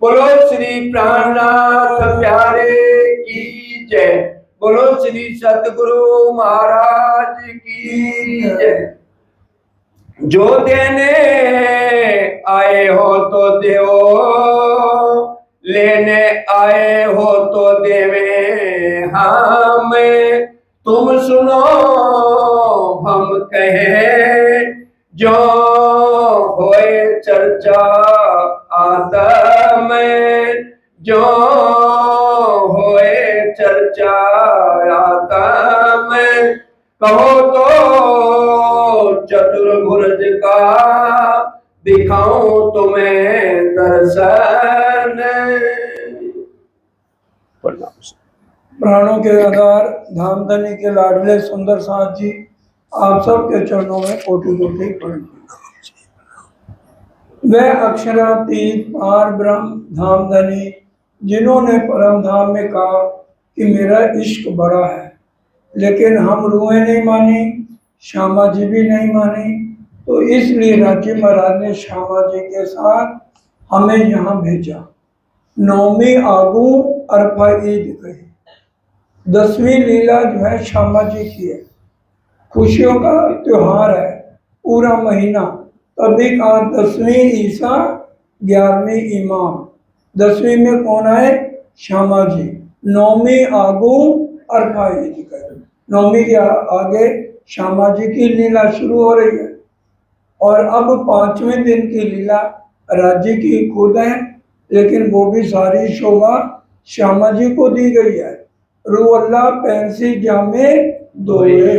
बोलो श्री प्राणनाथ प्यारे की जय। बोलो श्री सतगुरु महाराज की जय। जो देने आए हो तो देवो, लेने आए हो तो देवे हम। तुम सुनो हम कहें, जो होए चर्चा आदम, जो होए चर्चा आदम। कहो तो चतुर्भुज का दिखाऊं तुम्हें दर्शन। प्राणों के आधार धामधनी के लाडले सुंदर साथ जी, आप सबके चरणों में कोटि कोटि प्रणाम। वह अक्षरातीत पार ब्रह्म धामधनी जिन्होंने परम धाम में कहा कि मेरा इश्क बड़ा है, लेकिन हम रूहें नहीं मानी, श्यामा जी भी नहीं मानी, तो इसलिए राजी महाराज ने श्यामा जी के साथ हमें यहाँ भेजा। नौमी आगू अरफा ईद कही, 10वीं लीला जो है श्यामा जी की है, खुशियों का त्योहार है पूरा महीना। तभी कहा 10वीं ईसा 11वीं इमाम। 10वीं में कौन आए? श्यामा जी। 9वीं आगू अरफा ईद कही, 9वीं के आगे श्यामा जी की लीला शुरू हो रही है। और अब 5वें दिन की लीला राज्य की खुद है, लेकिन वो भी सारी शोभा श्यामा जी को दी गई है। रुअल्ला पैंसी जामे दोए,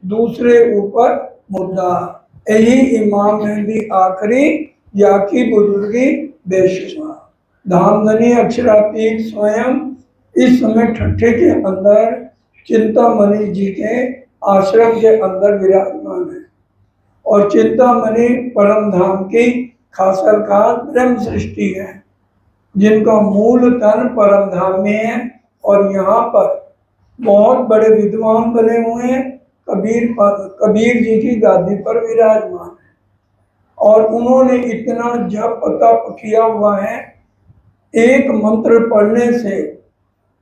दूसरे ऊपर मुद्दा, यही इमाम मेहंदी आखिरी या की बुजुर्गी बेशुमार। धामधनी अक्षरातीत स्वयं इस समय ठट्ठे के अंदर चिंतामणि जी के आश्रम के अंदर विराजमान है। और चिंतामणि परम धाम की खासल खास ब्रह्म सृष्टि है, जिनका मूल तन परम धाम में है। और यहाँ पर बहुत बड़े विद्वान बने हुए हैं, कबीर जी की गादी पर विराजमान है। और उन्होंने इतना जप तप किया हुआ है, एक मंत्र पढ़ने से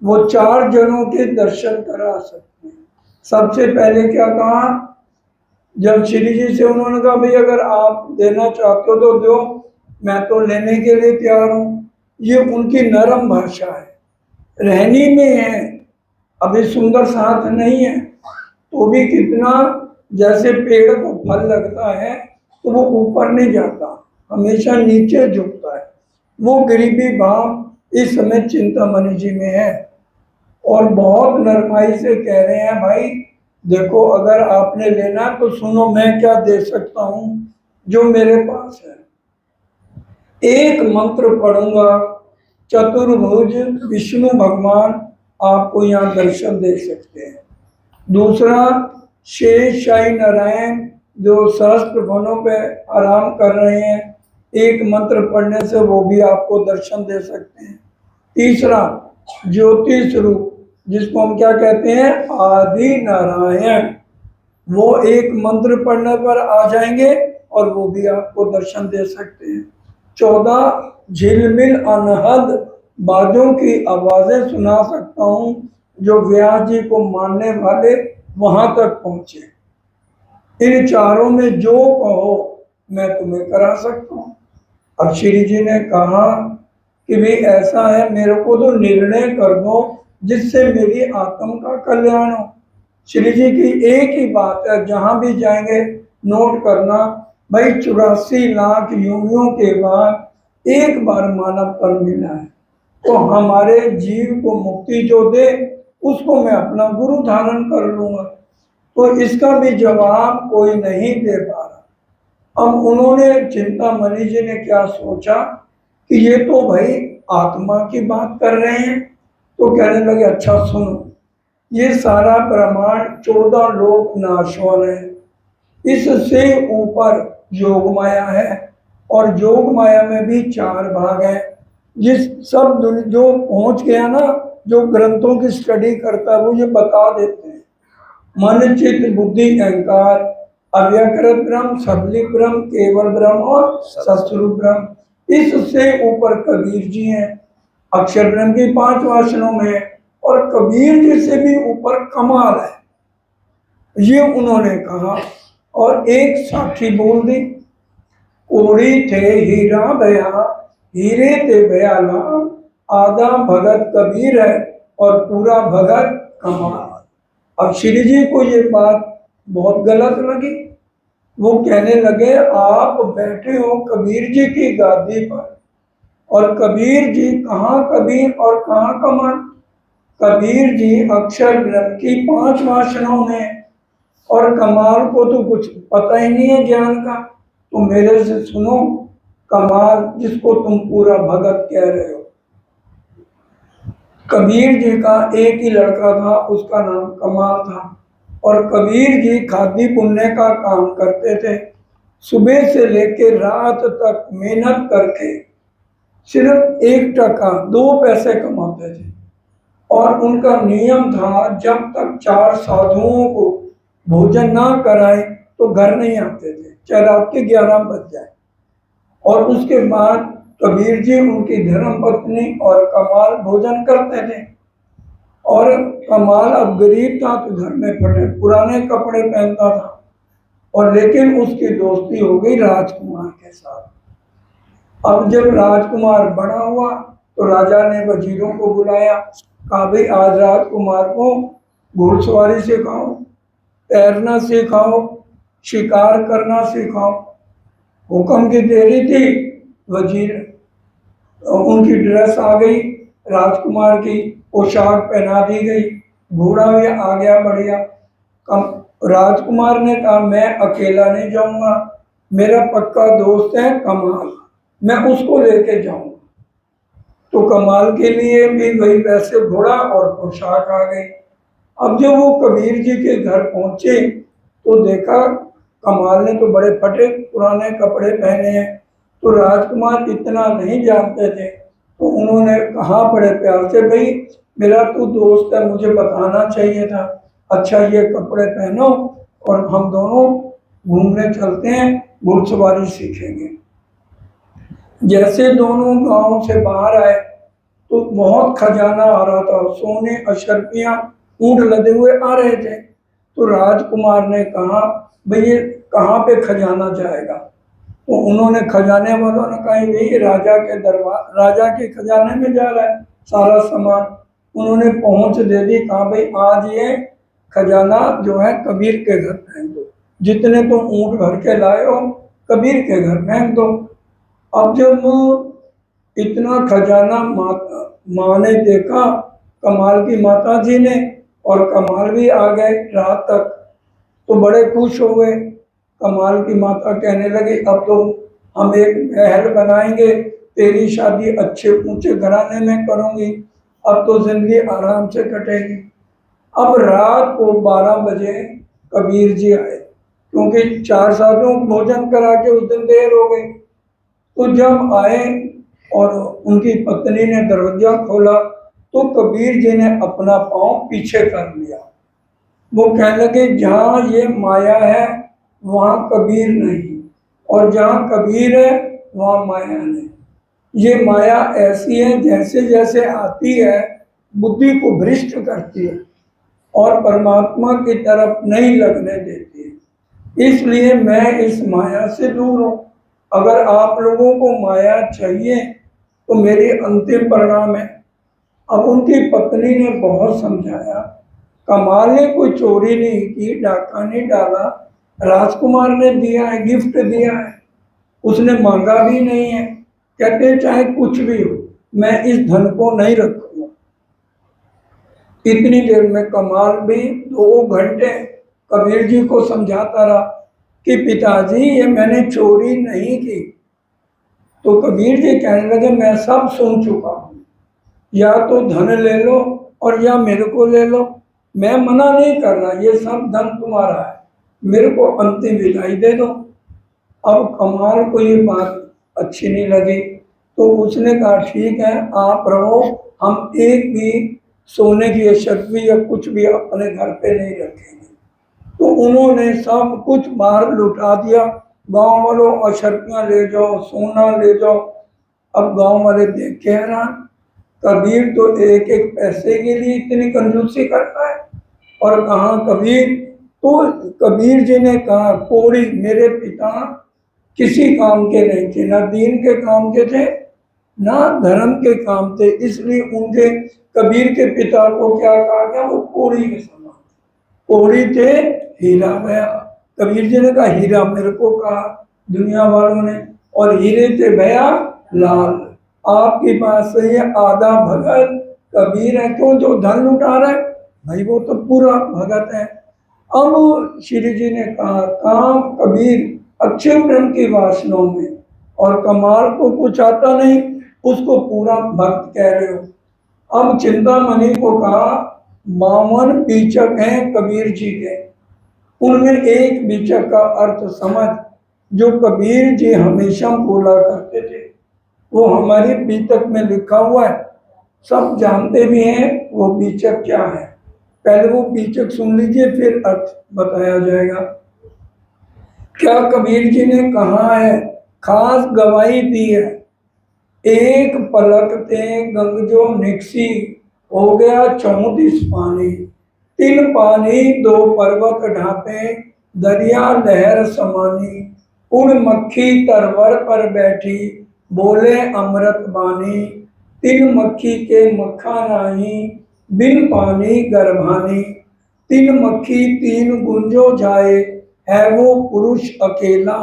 वो 4 जनों के दर्शन करा सकते हैं। सबसे पहले क्या कहा, जब श्री जी से उन्होंने कहा भाई अगर आप देना चाहते हो तो दो, मैं तो लेने के लिए तैयार हूँ। ये उनकी नरम भाषा है, रहनी में है, अभी सुंदर साथ नहीं है तो भी कितना, जैसे पेड़ को फल लगता है तो वो ऊपर नहीं जाता, हमेशा नीचे झुकता है। वो गरीबी भाव इस समय चिंतामणि जी में है। और बहुत नरमाई से कह रहे हैं भाई देखो अगर आपने लेना तो सुनो मैं क्या दे सकता हूँ जो मेरे पास है। एक मंत्र पढ़ूंगा, चतुर्भुज विष्णु भगवान आपको यहाँ दर्शन दे सकते हैं। दूसरा, शेष शाही नारायण जो सहस्त्र भवनों पे आराम कर रहे हैं, एक मंत्र पढ़ने से वो भी आपको दर्शन दे सकते हैं। तीसरा, ज्योति स्वरूप जिसको हम क्या कहते हैं, आदि नारायण, वो एक मंत्र पढ़ने पर आ जाएंगे और वो भी आपको दर्शन दे सकते हैं। 14, झिलमिल अनहद बाजों की आवाजें सुना सकता हूँ, जो व्यास जी को मानने वाले वहां तक पहुंचे। इन चारों में जो कहो मैं तुम्हें करा सकता हूँ। अब श्री जी ने कहा कि भाई ऐसा है, मेरे को तो निर्णय कर दो जिससे मेरी आत्म का कल्याण हो। श्री जी की एक ही बात है, जहां भी जाएंगे नोट करना, भाई 84 लाख योनियों के बाद एक बार मानव तन मिला है, तो हमारे जीव को मुक्ति जो दे उसको मैं अपना गुरु धारण कर लूंगा। तो इसका भी जवाब कोई नहीं दे पा रहा। अब उन्होंने, चिंतामणि जी ने क्या सोचा कि ये तो भाई आत्मा की बात कर रहे हैं, तो कहने लगे अच्छा सुनो, ये सारा ब्रह्मांड 14 लोक नाशवान है, इससे ऊपर योग माया है, और योग माया में भी 4 भाग हैं। जिस सब जो पहुंच गया ना, जो ग्रंथों की स्टडी करता है वो ये बता देते हैं, मन चित्त बुद्धि अहंकार, अव्यकृत ब्रह्म, सबलिक ब्रह्म, केवल ब्रह्म और सत्स्वरूप ब्रह्म। इससे ऊपर कबीर जी हैं, अक्षर ब्रह्म की 5 वासनाओं में, और कबीर जी से भी ऊपर कमाल है, ये उन्होंने कहा। और एक साखी बोल दी, कोड़ी थे हीरा भया, हीरे थे भयाला, आधा भगत कबीर है और पूरा भगत कमाल। अब श्री जी को ये बात बहुत गलत लगी। वो कहने लगे, आप बैठे हो कबीर जी की गादी पर, और कबीर जी कहाँ कबीर और कहाँ कमाल। कबीर जी अक्षर ब्रह्म की 5 वासनाओं में, और कमाल को तो कुछ पता ही नहीं है ज्ञान का। तो मेरे से सुनो, कमाल जिसको तुम पूरा भगत कह रहे हो। कबीर जी का एक ही लड़का था, उसका नाम कमाल था, और कबीर जी खादी पुण्य का काम करते थे। सुबह से लेकर रात तक मेहनत करके सिर्फ 1 टका 2 पैसे कमाते थे, और उनका नियम था जब तक 4 साधुओं को भोजन ना कराए तो घर नहीं आते थे, चाहे रात के 11 बज जाए। और उसके बाद कबीर जी, उनकी धर्म पत्नी और कमाल भोजन करते थे। और कमाल अब गरीब था तो घर में फटे पुराने कपड़े पहनता था, और लेकिन उसकी दोस्ती हो गई राजकुमार के साथ। अब जब राजकुमार बड़ा हुआ तो राजा ने वजीरों को बुलाया, कहा भाई आज राजकुमार को घुड़सवारी सिखाओ, तैरना सिखाओ, शिकार करना सिखाओ। हुक्म की देरी थी, वजीर उनकी ड्रेस आ गई, राजकुमार की पोशाक पहना दी गई, घोड़ा भी आ गया बढ़िया। राजकुमार ने कहा मैं अकेला नहीं जाऊंगा, मेरा पक्का दोस्त है कमाल, मैं उसको लेके जाऊंगा। तो कमाल के लिए भी वही वैसे घोड़ा और पोशाक आ गई। अब जब वो कबीर जी के घर पहुंचे तो देखा कमाल ने तो बड़े फटे पुराने कपड़े पहने हैं। तो राजकुमार इतना नहीं जानते थे, तो उन्होंने कहा बड़े प्यार से, भाई मेरा तू दोस्त है, मुझे बताना चाहिए था, अच्छा ये कपड़े पहनो और हम दोनों घूमने चलते हैं, घुड़सवारी सीखेंगे। जैसे दोनों गांव से बाहर आए तो बहुत खजाना आ रहा था, सोने अशर्फियां ऊंट लदे हुए आ रहे थे। तो राजकुमार ने कहा भाई ये कहाँ पे खजाना जाएगा। तो उन्होंने, खजाने वालों ने कहा भाई राजा के दरबार, राजा के खजाने में जा रहा है सारा सामान। उन्होंने पहुंच दे दी, कहा भाई आज ये खजाना जो है कबीर के घर फेंक दो, जितने तुम ऊंट भर के लाए हो कबीर के घर फेंक दो। अब जब इतना खजाना माँ ने देखा, कमाल की माता जी ने, और कमाल भी आ गए रात तक, तो बड़े खुश हो गए। कमाल की माता कहने लगी अब तो हम एक महल बनाएंगे, तेरी शादी अच्छे ऊंचे घराने में करूंगी, अब तो जिंदगी आराम से कटेगी। अब रात को 12 बजे कबीर जी आए, क्योंकि 4 साधुओं को भोजन करा के उस दिन देर हो गई। तो जब आए और उनकी पत्नी ने दरवाजा खोला तो कबीर जी ने अपना पांव पीछे कर लिया। वो कहने लगे जहाँ ये माया है वहाँ कबीर नहीं, और जहाँ कबीर है वहाँ माया नहीं। ये माया ऐसी है जैसे जैसे आती है बुद्धि को भ्रष्ट करती है और परमात्मा की तरफ नहीं लगने देती है। इसलिए मैं इस माया से दूर हूँ। अगर आप लोगों को माया चाहिए तो मेरी अंतिम परिणाम है। अब उनकी पत्नी ने बहुत समझाया, कमाल ने कोई चोरी नहीं की, डाका नहीं डाला, राजकुमार ने दिया है, गिफ्ट दिया है, उसने मांगा भी नहीं है। कहते चाहे कुछ भी हो मैं इस धन को नहीं रखूंगा। इतनी देर में कमाल भी 2 घंटे कबीर जी को समझाता रहा कि पिताजी ये मैंने चोरी नहीं की। तो कबीर जी कहने लगे मैं सब सुन चुका हूँ, या तो धन ले लो और या मेरे को ले लो, मैं मना नहीं कर रहा, ये सब धन तुम्हारा है, मेरे को अंतिम विदाई दे दो। अब कमाल को ये बात अच्छी नहीं लगी, तो उसने कहा ठीक है आप रहो, हम एक भी सोने की अशर्फी या कुछ भी अपने घर पे नहीं रखेंगे। तो उन्होंने सब कुछ बाहर लुटा दिया, गांव वालों अशर्फियाँ ले जाओ, सोना ले जाओ, अब गांव वाले देख के हैरान, कबीर तो एक एक पैसे के लिए इतनी कंजूसी करता है। और कहा कबीर, तो कबीर जी ने कहा कोड़ी मेरे पिता किसी काम के नहीं थे, ना दीन के काम के थे ना धर्म के काम थे, इसलिए उनके कबीर के पिता को क्या कहा गया, वो कोड़ी के समान, कोड़ी थे हीरा भया। कबीर जी ने कहा हीरा मेरे को कहा दुनिया वालों ने, और हीरे थे भया लाल। आपकी बात सही है, आधा भगत कबीर है, क्यों जो धन लुटा रहा है भाई वो तो पूरा भगत है। अब श्री जी ने कहा काम कबीर अक्षय ब्रह्म की वासनाओं में, और कमाल को कुछ आता नहीं, उसको पूरा भक्त कह रहे हो। अब चिंतामणि को कहा 52 बीचक हैं कबीर जी के, उनमें एक बीचक का अर्थ समझ, जो कबीर जी हमेशा बोला करते थे, वो हमारी बीतक में लिखा हुआ है, सब जानते भी हैं वो बीचक क्या है। पहले वो बीचक सुन लीजिए फिर अर्थ बताया जाएगा। क्या कबीर जी ने कहा है, खास गवाही दी है, एक पलक ते गंगजो निकसी, हो गया 34 पानी, 3 पानी 2 पर्वत ढापे, दरिया लहर समानी, उड़ मक्खी तरवर पर बैठी, बोले अमृत बानी, 3 मक्खी के मक्खा नाही, बिन पानी गर्भानी, 3 मक्खी 3 गुंजो जाए, है वो पुरुष अकेला,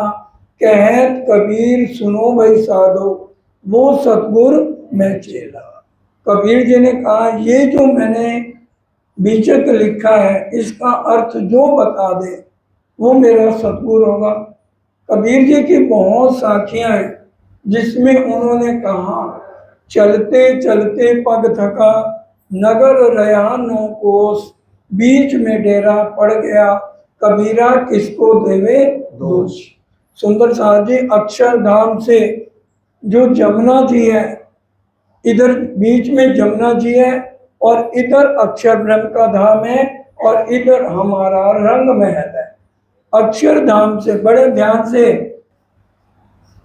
कहत कबीर सुनो भाई साधो, वो सतगुर में चेला। कबीर जी ने कहा ये जो मैंने बीचक लिखा है इसका अर्थ जो बता दे वो मेरा सतगुर होगा। कबीर जी की बहुत साखियां हैं जिसमें उन्होंने कहा चलते चलते पग थका, नगर रया 9 कोस, बीच में डेरा पड़ गया, कबीरा किसको देवे दोष। सुंदर साहब जी अक्षरधाम से जो जमुना जी है, इधर बीच में जमुना जी है और इधर अक्षर ब्रह्म का धाम है और इधर हमारा रंग महल है। अक्षरधाम से बड़े ध्यान से,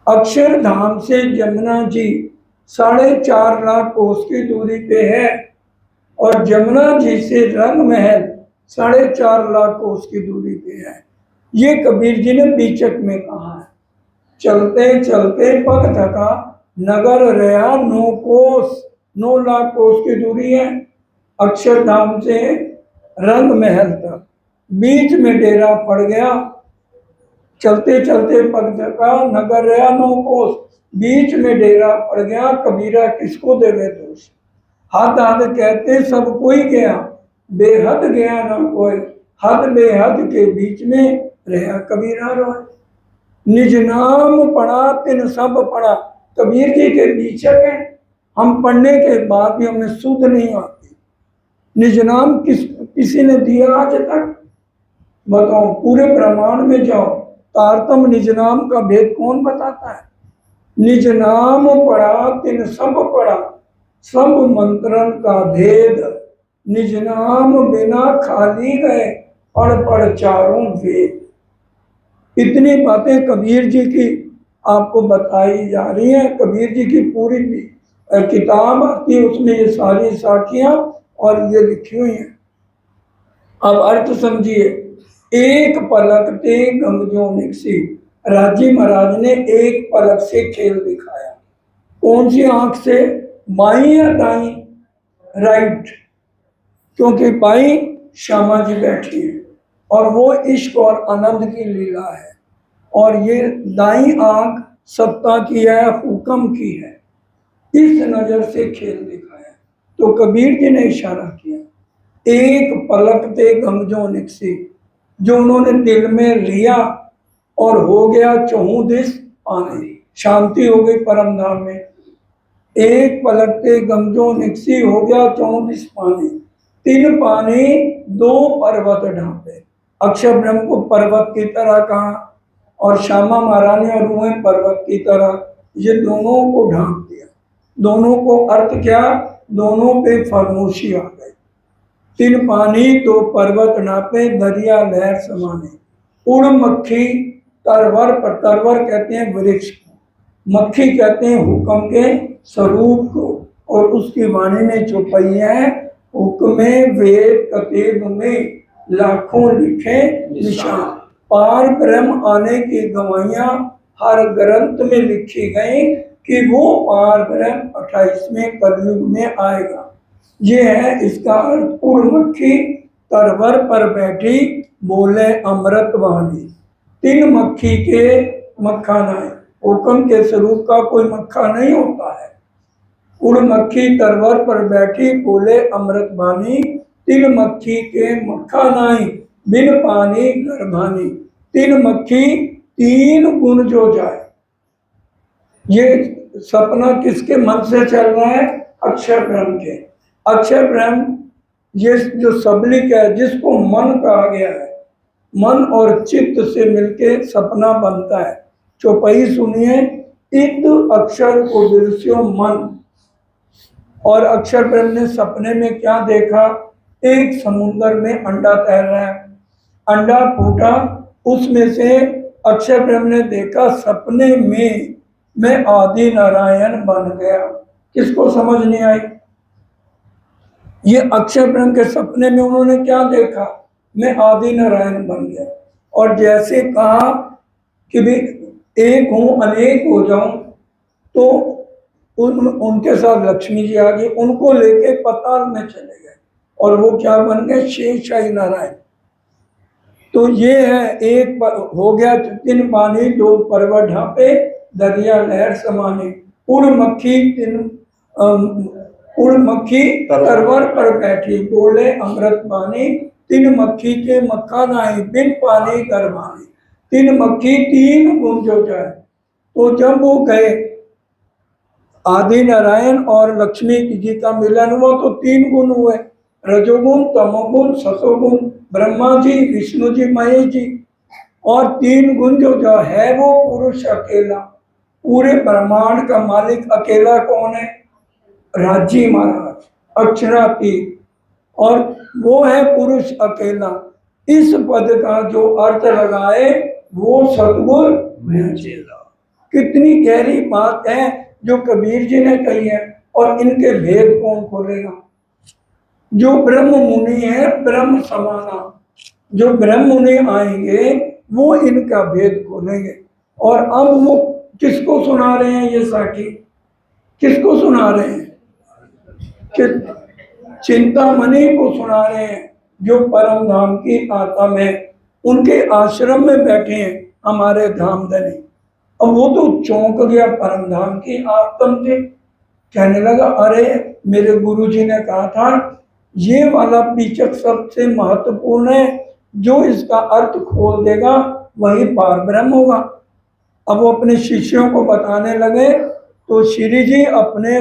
अक्षरधाम से जमुना जी 4.5 लाख कोस की दूरी पे है और जमुना जी से रंग महल 4.5 लाख कोस की दूरी पे है। ये कबीर जी ने बीचक में कहा है। चलते चलते पग थका, नगर रया 9 कोस, 9 लाख कोस की दूरी है अक्षरधाम से रंग महल तक, बीच में डेरा पड़ गया। चलते चलते पग थका, नगर रया 9 कोस, बीच में डेरा पड़ गया, कबीरा किसको देवे दोष। हद हद कहते सब कोई गया, बेहद गया ना कोई, हद बेहद के बीच में रहा कबीरा रोए। निज नाम पढ़ा तिन सब पढ़ा, कबीर जी के बीचक है, हम पढ़ने के बाद भी हमें सुध नहीं आती। निज नाम किसी ने दिया आज तक बताओ, पूरे ब्रह्मांड में जाओ तारतम निज नाम का भेद कौन बताता है। निज नाम पढ़ा तिन सब पढ़ा, सब मंत्रन का भेद, निज नाम बिना खाली गए, पढ़ पढ़ चारों वेद। इतनी बातें कबीर जी की आपको बताई जा रही हैं। कबीर जी की पूरी किताब आती है, उसमें ये सारी साखियां और ये लिखी हुई हैं। अब अर्थ समझिए, एक पलक ते गंगजो निकसी, राजी महाराज ने एक पलक से खेल दिखाया। कौन सी आंख से, बाई या दाई, राइट, क्योंकि बाई श्यामा जी बैठी है और वो इश्क और आनंद की लीला है, और ये दाई आंख सत्ता की है, हुक्म की है। इस नजर से खेल दिखाया तो कबीर जी ने इशारा किया, एक पलक ते गंगजो निकसी, जो उन्होंने दिल में लिया और हो गया 4 दिस पानी, शांति हो गई परम धाम में। एक पलक ते गंगजो निकसी, हो गया 4 दिस पानी, 3 पानी 2 पर्वत ढांपे। अक्षर ब्रह्म को पर्वत की तरह कहा और श्यामा महारानी और रूहें पर्वत की तरह, ये दोनों को ढांप दिया। दोनों को अर्थ क्या, दोनों पे फरमोशी आ गई। 3 पानी 2 पर्वत नापे, दरिया लहर समाने, उड़ मक्खी तरवर पर, तरवर कहते हैं वृक्ष को, मक्खी कहते हैं हुक्म के स्वरूप को, और उसकी वाणी में छुपई है हुक्म वेद कतेब में लाखों लिखे निशान। पार ब्रह्म आने की गवाहियां हर ग्रंथ में लिखी गई कि वो पार ब्रह्म 28वें कलयुग में आएगा। ये है इसका अर्थ। उड़मक्खी तरवर पर बैठी बोले अमृत वाणी। तीन मक्खी के मक्खानाए, हुक्म के स्वरूप का कोई मक्खा नहीं होता है। उड़मक्खी तरवर पर बैठी बोले अमृत वाणी, तीन मक्खी के मक्खानाई बिन पानी गर्भानी। तीन मक्खी तीन गुण जो जाए। ये सपना किसके मन से चल रहा है? अक्षर ब्रह्म के। अक्षर ब्रह्म ये जो सबलिक है, जिसको मन कहा गया है, मन और चित्त से मिलके सपना बनता है। चौपाई सुनिए, इत अक्षर को बिरस्यो मन। और अक्षर ब्रह्म ने सपने में क्या देखा? एक समुद्र में अंडा तैर रहा है, अंडा फूटा, उसमें से अक्षर ब्रह्म ने देखा सपने में मैं आदि नारायण बन गया। किसको समझ नहीं आई? ये अक्षर ब्रह्म के सपने में उन्होंने क्या देखा? मैं आदि नारायण बन गया। और जैसे कहा कि भी एक हूं अनेक हो जाऊं, तो उनके साथ लक्ष्मी जी आ गई, उनको लेके पाताल में चले गए और वो क्या बन गए? शेषशाही नारायण। तो ये है, एक हो गया तीन पानी दो पर्वत ढांपे दरिया लहर समाने। उड़मक्खी तरवर पर बैठी बोले अमृत वाणी, तीन मक्खी के मक्खा नाई बिन पानी गर्भानी। तीन मक्खी तीन गुण जो जाए। तो जब वो गए, आदि नारायण और लक्ष्मी जी का मिलन हुआ तो तीन गुण हुए, रजोगुण तमोगुण सतोगुण, ब्रह्मा जी विष्णु जी महेश जी। और तीन गुण जो है वो पुरुष अकेला। पूरे ब्रह्मांड का मालिक अकेला कौन है? राजी महाराज अक्षरातीत, और वो है पुरुष अकेला। इस पद का जो अर्थ लगाए वो सतगुर में चेला। कितनी गहरी बात है जो कबीर जी ने कही है, और इनके भेद कौन खोलेगा? जो ब्रह्म मुनि है, ब्रह्म समाना, जो ब्रह्म मुनि आएंगे वो इनका भेद खोलेंगे। और अब वो किसको सुना रहे हैं? ये साखी किसको सुना रहे हैं? चिंतामणि को सुना रहे हैं, जो परम धाम की आत्मा है। उनके आश्रम में बैठे हैं हमारे धामधनी। अब वो तो चौंक गया, परम धाम की आत्म थे। कहने लगा, अरे मेरे गुरुजी ने कहा था ये वाला पीचक सबसे महत्वपूर्ण है, जो इसका अर्थ खोल देगा वही पार ब्रह्म होगा। अब वो अपने शिष्यों को बताने लगे, तो श्री जी अपने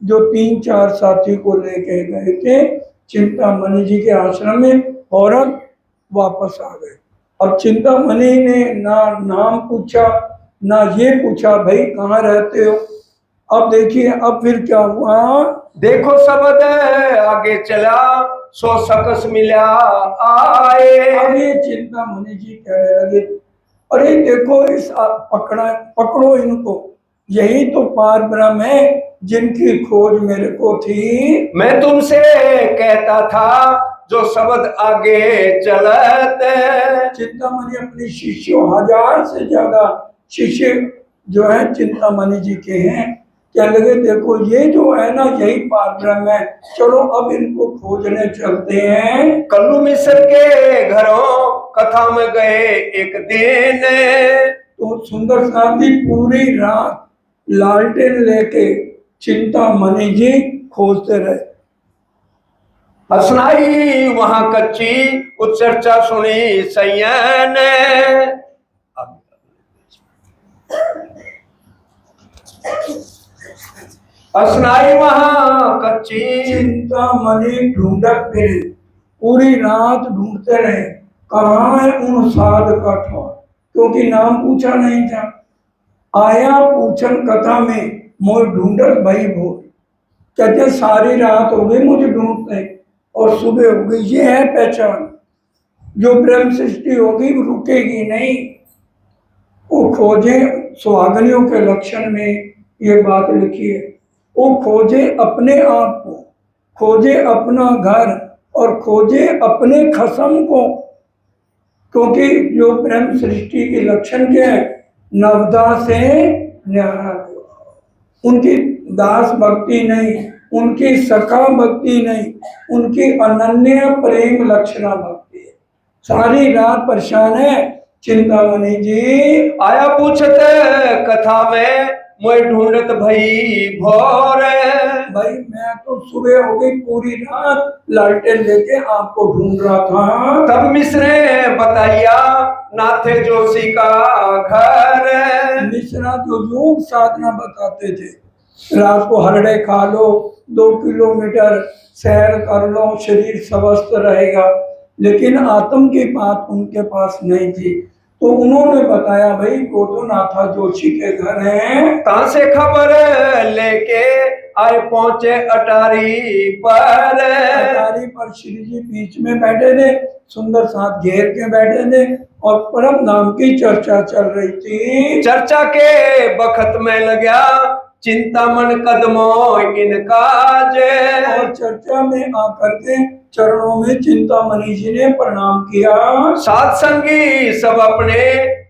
जो 3-4 साथी को लेके गए थे चिंतामणि जी के आश्रम में, फौरन वापस आ गए। अब चिंतामणि ने ना नाम पूछा, ना ये पूछा भाई कहाँ रहते हो। अब देखिए, अब फिर क्या हुआ? देखो सबद आगे चला, सो सकस मिला आए। आगे चिंतामणि जी कहने लगे, अरे देखो इस पकड़ो इनको, यही तो पार ब्रह्म है जिनकी खोज मेरे को थी। मैं तुमसे कहता था जो शब्द आगे चलत। चिंतामणि अपने शिष्यों, 1000 से ज्यादा शिष्य जो है चिंतामणि जी के हैं, क्या लगे देखो ये जो है ना यही पार ब्रह्म है, चलो अब इनको खोजने चलते हैं। कल्लू मिश्र के घरों कथा में गए एक दिन। तो सुंदर साथी पूरी रात लालटेन लेके चिंतामणि जी खोजते रहे। असनाई वहां कच्ची उत्चर्चा सुनी सैयन। असनाई वहां कच्ची चिंतामणि ढूंढत फिरे, पूरी रात ढूंढते रहे कहाँ है उन साध का ठौर, क्योंकि नाम पूछा नहीं था। आया पूछन कथा में मोर ढूंढत भई भोर। कहते सारी रात हो गई मुझे ढूंढते और सुबह हो गई। ये है पहचान, जो ब्रह्म सृष्टि होगी वो रुकेगी नहीं। वो खोजे सुहागनियों के लक्षण में ये बात लिखी है। वो खोजे अपने आप को, खोजे अपना घर और खोजे अपने खसम को, क्योंकि जो प्रेम सृष्टि के लक्षण के हैं, नवदा से न्यारा को। उनकी दास भक्ति नहीं, उनकी सखा भक्ति नहीं, उनकी अनन्य प्रेम लक्षणा भक्ति है। सारी रात परेशान है चिंतामणि जी। आया पूछत कथा में मैं ढूंढत भई भोर। भाई मैं तो सुबह हो गई, पूरी रात लालटेन लेके आपको ढूंढ रहा था। तब मिश्रे बताइया नाथे जोशी का घर। मिश्रा जो योग साधना बताते थे, रात को हरड़े खा लो, 2 किलोमीटर सैर कर लो, शरीर स्वस्थ रहेगा, लेकिन आत्म की बात उनके पास नहीं थी। तो उन्होंने बताया भाई वो तो नाथा जोशी के घर हैं। कहां से खबर लेके आए पहुंचे अटारी पर। अटारी पर श्री जी बीच में बैठे थे, सुंदर साथ घेर के बैठे थे और परम नाम की चर्चा चल रही थी। चर्चा के बखत में लगा चिंतामण कदमों इनका जय। और चर्चा में आकर के चरणों में चिंतामणि जी ने प्रणाम किया। सात संगी सब अपने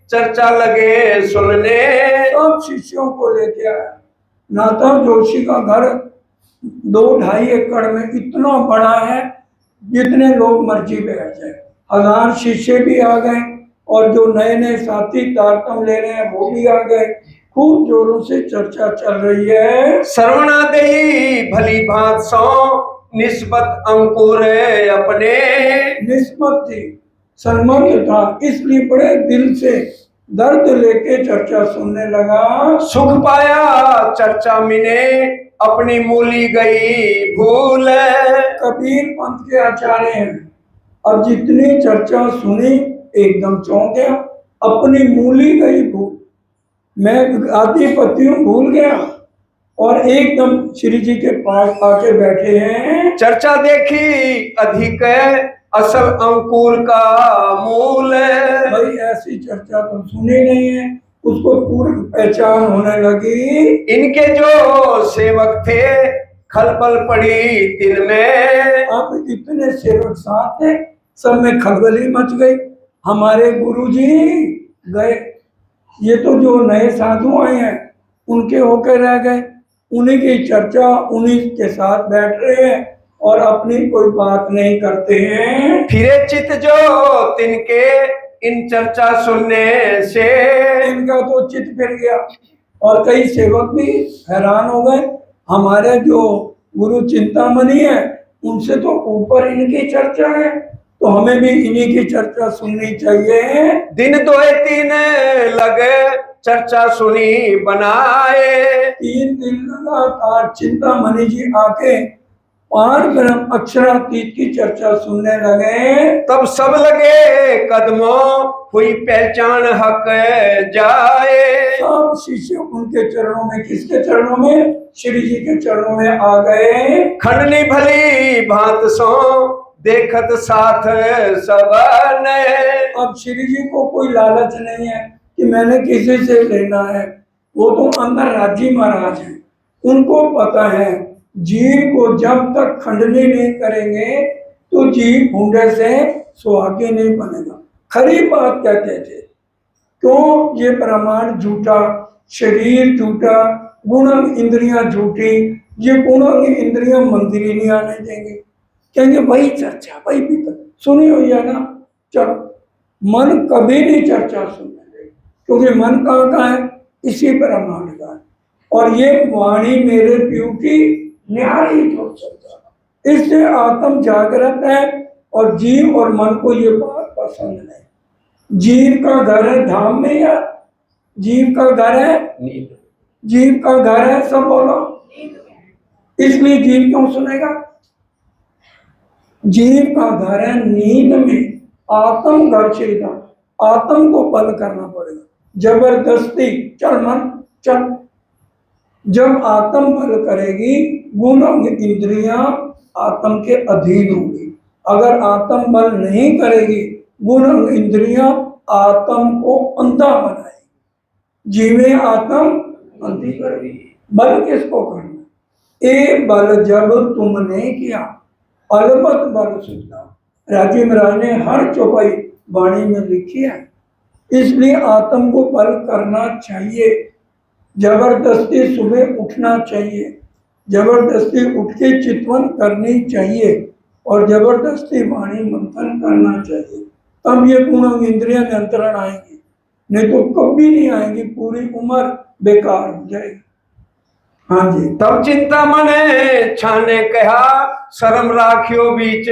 चर्चा लगे सुनने। सब शिष्यों को लेके आया। नाथा जोशी का घर 2-2.5 एकड़ में इतना बड़ा है, जितने लोग मर्जी बैठ जाए। 1000 शिष्य भी आ गए और जो नए नए साथी तारतम ले रहे हैं वो भी आ गए। खूब जोरों से चर्चा चल रही है। श्रवणा देही भली भांत सो निस्बत अंकुर अपने। निस्बत थी, संबंध था, इसलिए बड़े दिल से दर्द लेके चर्चा सुनने लगा। सुख पाया चर्चा मिने अपनी मूली गई भूल। कबीर पंथ के आचार्य हैं। अब जितनी चर्चा सुनी एकदम चौंक गया, अपनी मूली गई भूल, मैं आदिपति हूँ भूल गया, और एकदम श्री जी के पास आके बैठे हैं। चर्चा देखी अधिक असल अंकुर का मूल। भाई ऐसी चर्चा तो सुनी नहीं है, उसको पूरी पहचान होने लगी। इनके जो सेवक थे खलबल पड़ी दिन में। अब इतने सेवक साथ थे, सब में खलबली मच गई। हमारे गुरुजी गए, ये तो जो नए साधु आए हैं उनके होकर रह गए, उन्हीं की चर्चा उन्हीं के साथ बैठ रहे हैं और अपनी कोई बात नहीं करते हैं। फिरे चित जो तिनके इन चर्चा सुनने से। इनका तो चित फिर गया और कई सेवक भी हैरान हो गए। हमारे जो गुरु चिंतामणि है उनसे तो ऊपर इनकी चर्चा है, तो हमें भी इन्हीं की चर्चा सुननी चाहिए। दिन 2-3 लगे चर्चा सुनी बनाए। 3 दिन लगातार चिंतामणि जी आके पार ब्रह्म अक्षरातीत की चर्चा सुनने लगे। तब सब लगे कदमों हुई पहचान हक जाए। सब शिष्य उनके चरणों में, किसके चरणों में? श्री जी के चरणों में आ गए। खंडनी भली भांत सो देखत साथ सबने। अब श्री जी को कोई लालच नहीं है कि मैंने किसी से लेना है, वो तो अंदर राजी महाराज हैं। उनको पता है जीव को जब तक खंडनी नहीं करेंगे तो जीव भूडे से सुहागी नहीं बनेगा। खरी बात कहते थे। क्यों? ये प्रमाण झूठा, शरीर झूठा, गुण इंद्रियां झूठी। ये गुण इंद्रियां मंदिर ही नहीं आने देंगे, कहेंगे वही चर्चा, वही भी सुनी हुई है ना, चलो। मन कभी नहीं चर्चा सुनने देगा, क्योंकि मन कहाँ है? इसी प्रमाण का है। और ये वाणी मेरे पीऊ की न्यारी जो चर्चा, इससे आत्म जागृत है और जीव और मन को ये बात पसंद नहीं। जीव का घर है धाम में, या जीव का घर है नींद, जीव का घर है सब बोलो, इसलिए जीव क्यों सुनेगा? जीव का घर है नींद में। आत्म घर चाहिए, आत्म को बल करना पड़ेगा, जबरदस्ती चल मन चल। जब आत्म बल करेगी, गुण इंद्रियां आत्म के अधीन होगी। अगर आत्म बल नहीं करेगी, गुण इंद्रियां आत्म को अंधा बनाएगी। जीवे आत्म अंति करवी। बल किसको करना? ए बल जब तुमने किया, अलमत बल सुधा। राजी महाराज ने हर चौपाई वाणी में लिखी है। इसलिए आत्म को बल करना चाहिए। जबरदस्ती सुबह उठना चाहिए, जबरदस्ती उठ के चितवन करनी चाहिए और जबरदस्ती वाणी मंथन करना चाहिए। तब ये गुण इंद्रिय नियंत्रण आएंगी, नहीं तो कभी नहीं आएंगी, पूरी उम्र बेकार हो जाएगी। हाँ जी। तब चिंता मने छाने कहा, शर्म राखियो बीच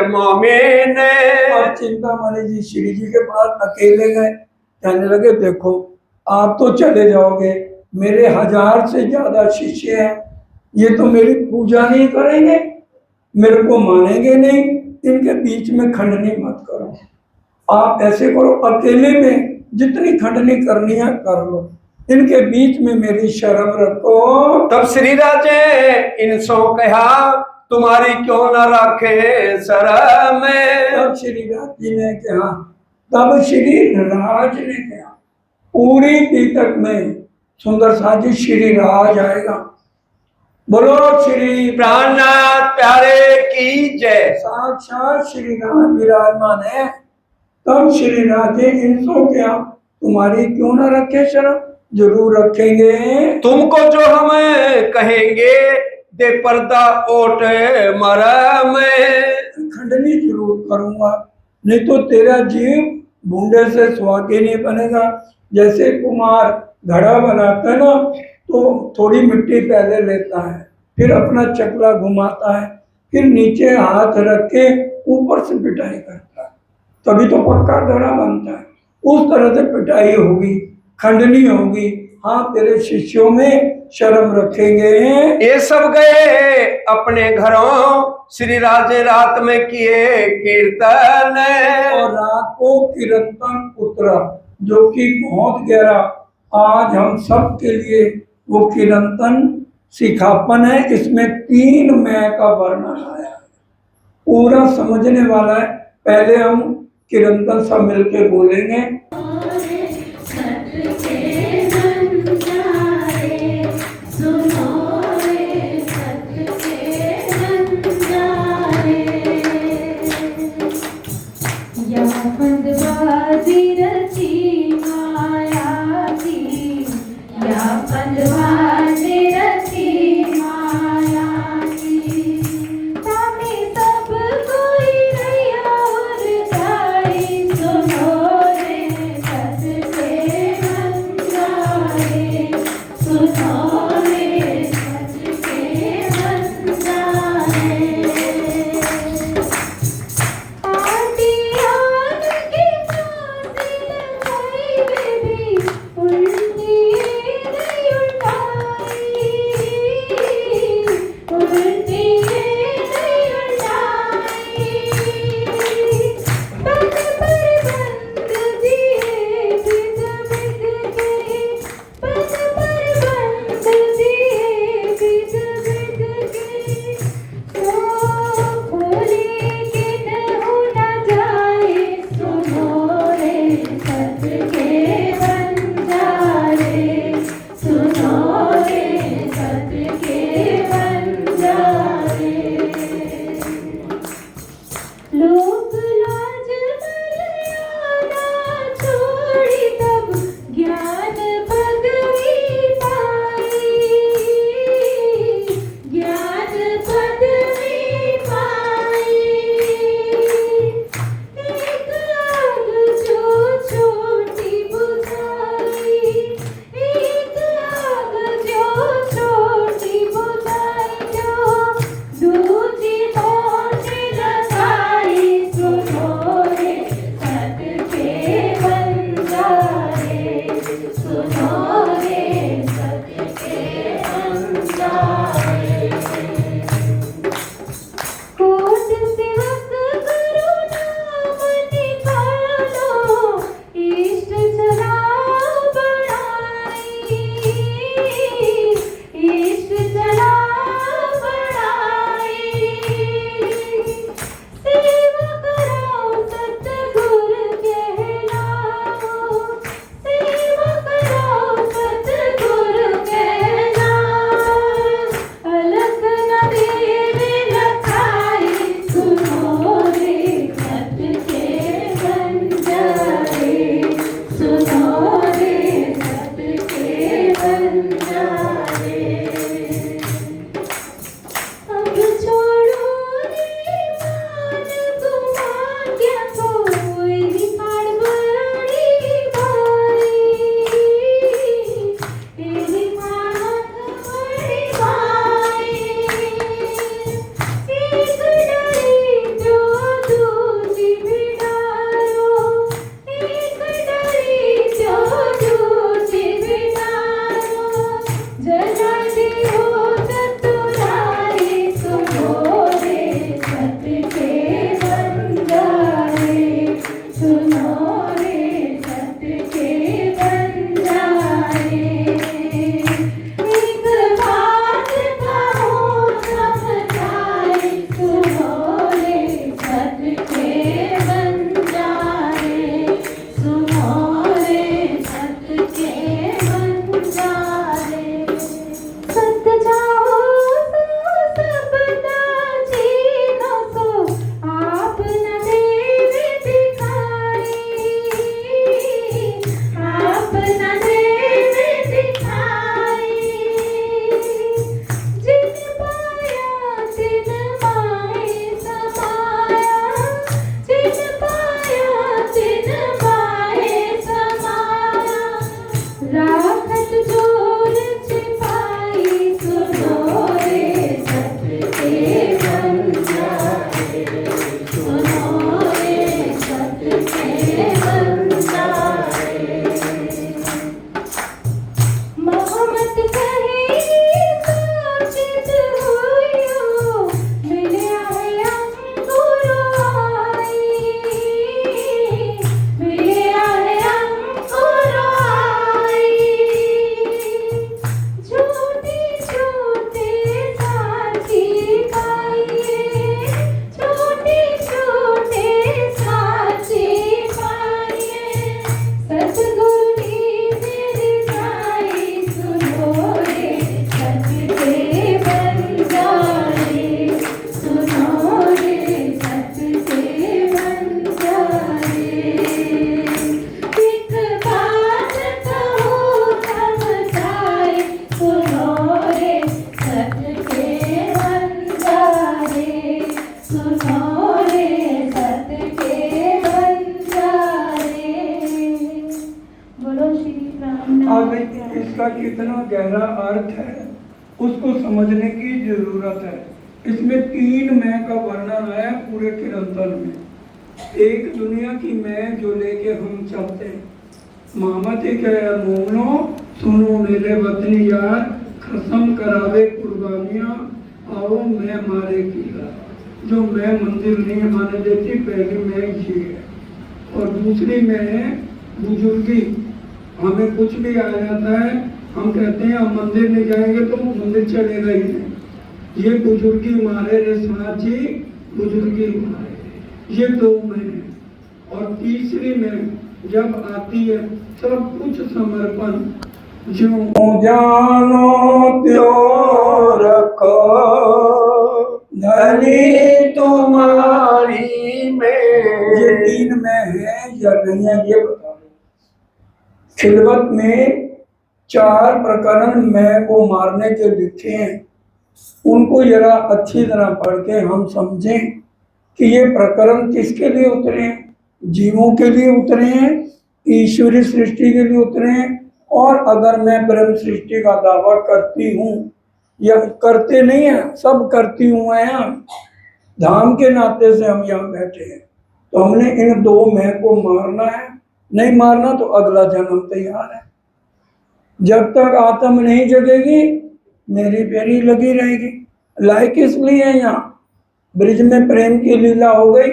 मामे ने। अब चिंता मणि जी श्री जी के पास अकेले गए, कहने लगे देखो आप तो चले जाओगे, मेरे 1000 से ज्यादा शिष्य हैं, ये तो मेरी पूजा नहीं करेंगे, मेरे को मानेंगे नहीं, इनके बीच में खंडनी मत करो। आप ऐसे करो, अकेले में जितनी खंडनी करनी है कर लो, इनके बीच में मेरी शर्म रखो। तब श्री राजे इनसो कहा, तुम्हारी क्यों न रखे शर्म। तब श्री राज जी ने कहा, तब श्री राज ने कहा, पूरी पीतक में सुंदर सा जी श्री राज आएगा। बोलो श्री प्राणनाथ प्यारे की जय। साक्षात श्री राम विराजमान है। तब श्री राज जी इनसो क्या, तुम्हारी क्यों ना रखे शर्म? जरूर रखेंगे। तुमको जो हम कहेंगे दे पर्दा ओट मरम। खंडनी जरूर करूंगा, नहीं तो तेरा जीव बूंदे से सुहागे नहीं बनेगा। जैसे कुमार घड़ा बनाता है ना, तो थोड़ी मिट्टी पहले लेता है, फिर अपना चकला घुमाता है, फिर नीचे हाथ रख के ऊपर से पिटाई करता है, तभी तो पक्का घड़ा बनता है। उस तरह से पिटाई होगी, खंडनी होगी। हाँ, तेरे शिष्यों में शर्म रखेंगे। ये सब गए अपने घरों, श्री राजे रात में किए कीर्तन। और रात को कीर्तन उतरा, जो कि बहुत गहरा आज हम सब के लिए वो कीर्तन सिखापन है। इसमें 3 मैं का वर्णन आया, पूरा समझने वाला है। पहले हम कीर्तन सब मिलके बोलेंगे। गहरा अर्थ है उसको समझने की जरूरत है। इसमें 3 मैं का वर्णन है पूरे किरंतन में। एक दुनिया की मैं जो लेके हम चलते हैं, मोहम्मद के मोमनो सुनो मेरे वतनी यार, खसम करावे कुर्बानियाँ आओ मैं मारे किया। जो मैं मंदिर नहीं आने देती, पहली मैं ये है। और दूसरी मैं है बुजुर्गी। हमें कुछ भी आ जाता है, हम कहते हैं हम मंदिर नहीं जाएंगे तो मंदिर चलेगा ही नहीं। ये बुजुर्गी मारे रे साची, बुजुर्गी मारे, ये 2 मैं है। और तीसरी में जब आती है सब कुछ समर्पण, जो जानो त्यो रखो धनी तुम्हारी में। ये 3 में है या नहीं है ये बता दो। खिलवत में 4 प्रकरण मैं को मारने के लिखे हैं, उनको जरा अच्छी तरह पढ़ के हम समझें कि ये प्रकरण किसके लिए उतरे हैं। जीवों के लिए उतरे हैं, ईश्वरीय सृष्टि के लिए उतरे हैं। और अगर मैं ब्रह्म सृष्टि का दावा करती हूँ या करते नहीं है, सब करती हुए हैं, धाम के नाते से हम यहाँ बैठे हैं, तो हमने इन 2 मैं को मारना है। नहीं मारना तो अगला जन्म तैयार है। जब तक आत्म नहीं जगेगी मेरी बेरी लगी रहेगी। लायक इसलिए है यहाँ, ब्रिज में प्रेम की लीला हो गई,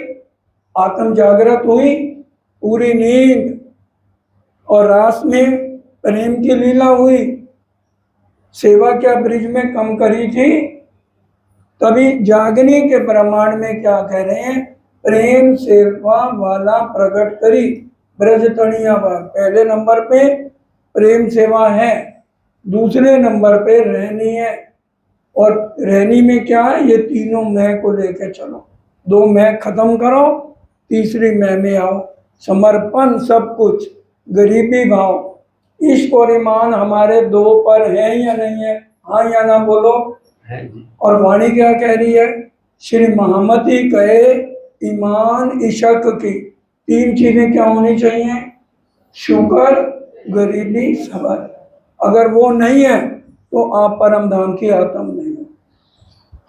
आत्म जागृत हुई, पूरी नींद और रास में प्रेम की लीला हुई। सेवा क्या ब्रिज में कम करी थी, तभी जागने के प्रमाण में क्या कह रहे हैं, प्रेम सेवा वाला प्रकट करी ब्रज तणिया बाग। पहले नंबर पे प्रेम सेवा है, दूसरे नंबर पे रहनी है। और रहनी में क्या है, ये तीनों मैं को लेके चलो। 2 मैं खत्म करो, तीसरी मैं में आओ। समर्पण सब कुछ, गरीबी भाव, इश्क और ईमान हमारे 2 पर है या नहीं है, हाँ या ना बोलो है जी। और वाणी क्या कह रही है, श्री महामती कहे ईमान इशक की 3 चीजें क्या होनी चाहिए, शुक्र, गरीबी, सबर। अगर वो नहीं है तो आप परम धाम की आत्म नहीं हो।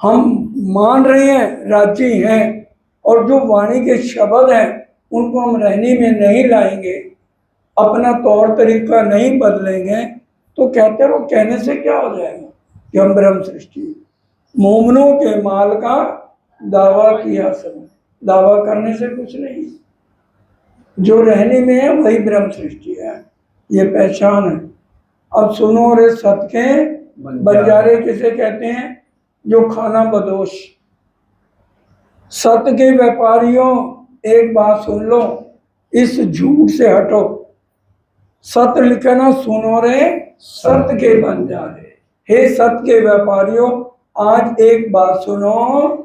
हम मान रहे हैं, राजी हैं, और जो वाणी के शब्द हैं उनको हम रहनी में नहीं लाएंगे, अपना तौर तरीका नहीं बदलेंगे, तो कहते रहो, कहने से क्या हो जाएगा कि हम ब्रह्म सृष्टि। मोमनों के माल का दावा किया सब, दावा करने से कुछ नहीं। जो रहने में है वही ब्रह्म सृष्टि है, ये पहचान है। अब सुनो रे सत के बंजारे किसे कहते हैं, जो खाना बदोश। सत के व्यापारियों एक बात सुन लो, इस झूठ से हटो। सत लिखे ना, सुनो रे सत के बंजारे। हे सत के व्यापारियों, आज एक बात सुनो,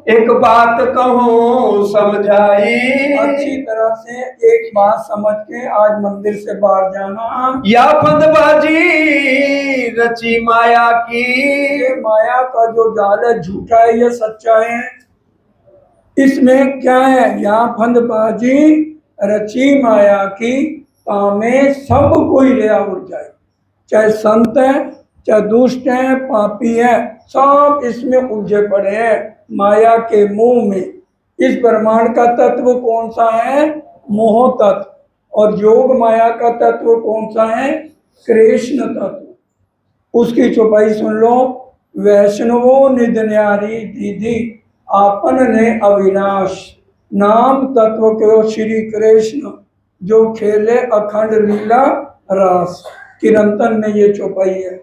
एक बात कहूँ समझाई, अच्छी तरह से एक बात समझ के आज मंदिर से बाहर जाना। या फंदबाजी रची माया की, ये माया का जो जाल है झूठा है, ये सच्चा है। इसमें क्या है, या फंदबाजी रची माया की, तामे सब कोई ले उड़ जाए। चाहे संत है, चाहे दुष्ट है, पापी है, सब इसमें उलझे पड़े हैं माया के मुंह में। इस ब्रह्मांड का तत्व कौन सा है, मोह तत्व। और योग माया का तत्व कौन सा है, कृष्ण तत्व। उसकी चौपाई सुन लो, वैष्णवो निधन्यारी दीदी आपन ने अविनाश, नाम तत्व को श्री कृष्ण जो खेले अखंड लीला रास। किरंतन में ये चौपाई है।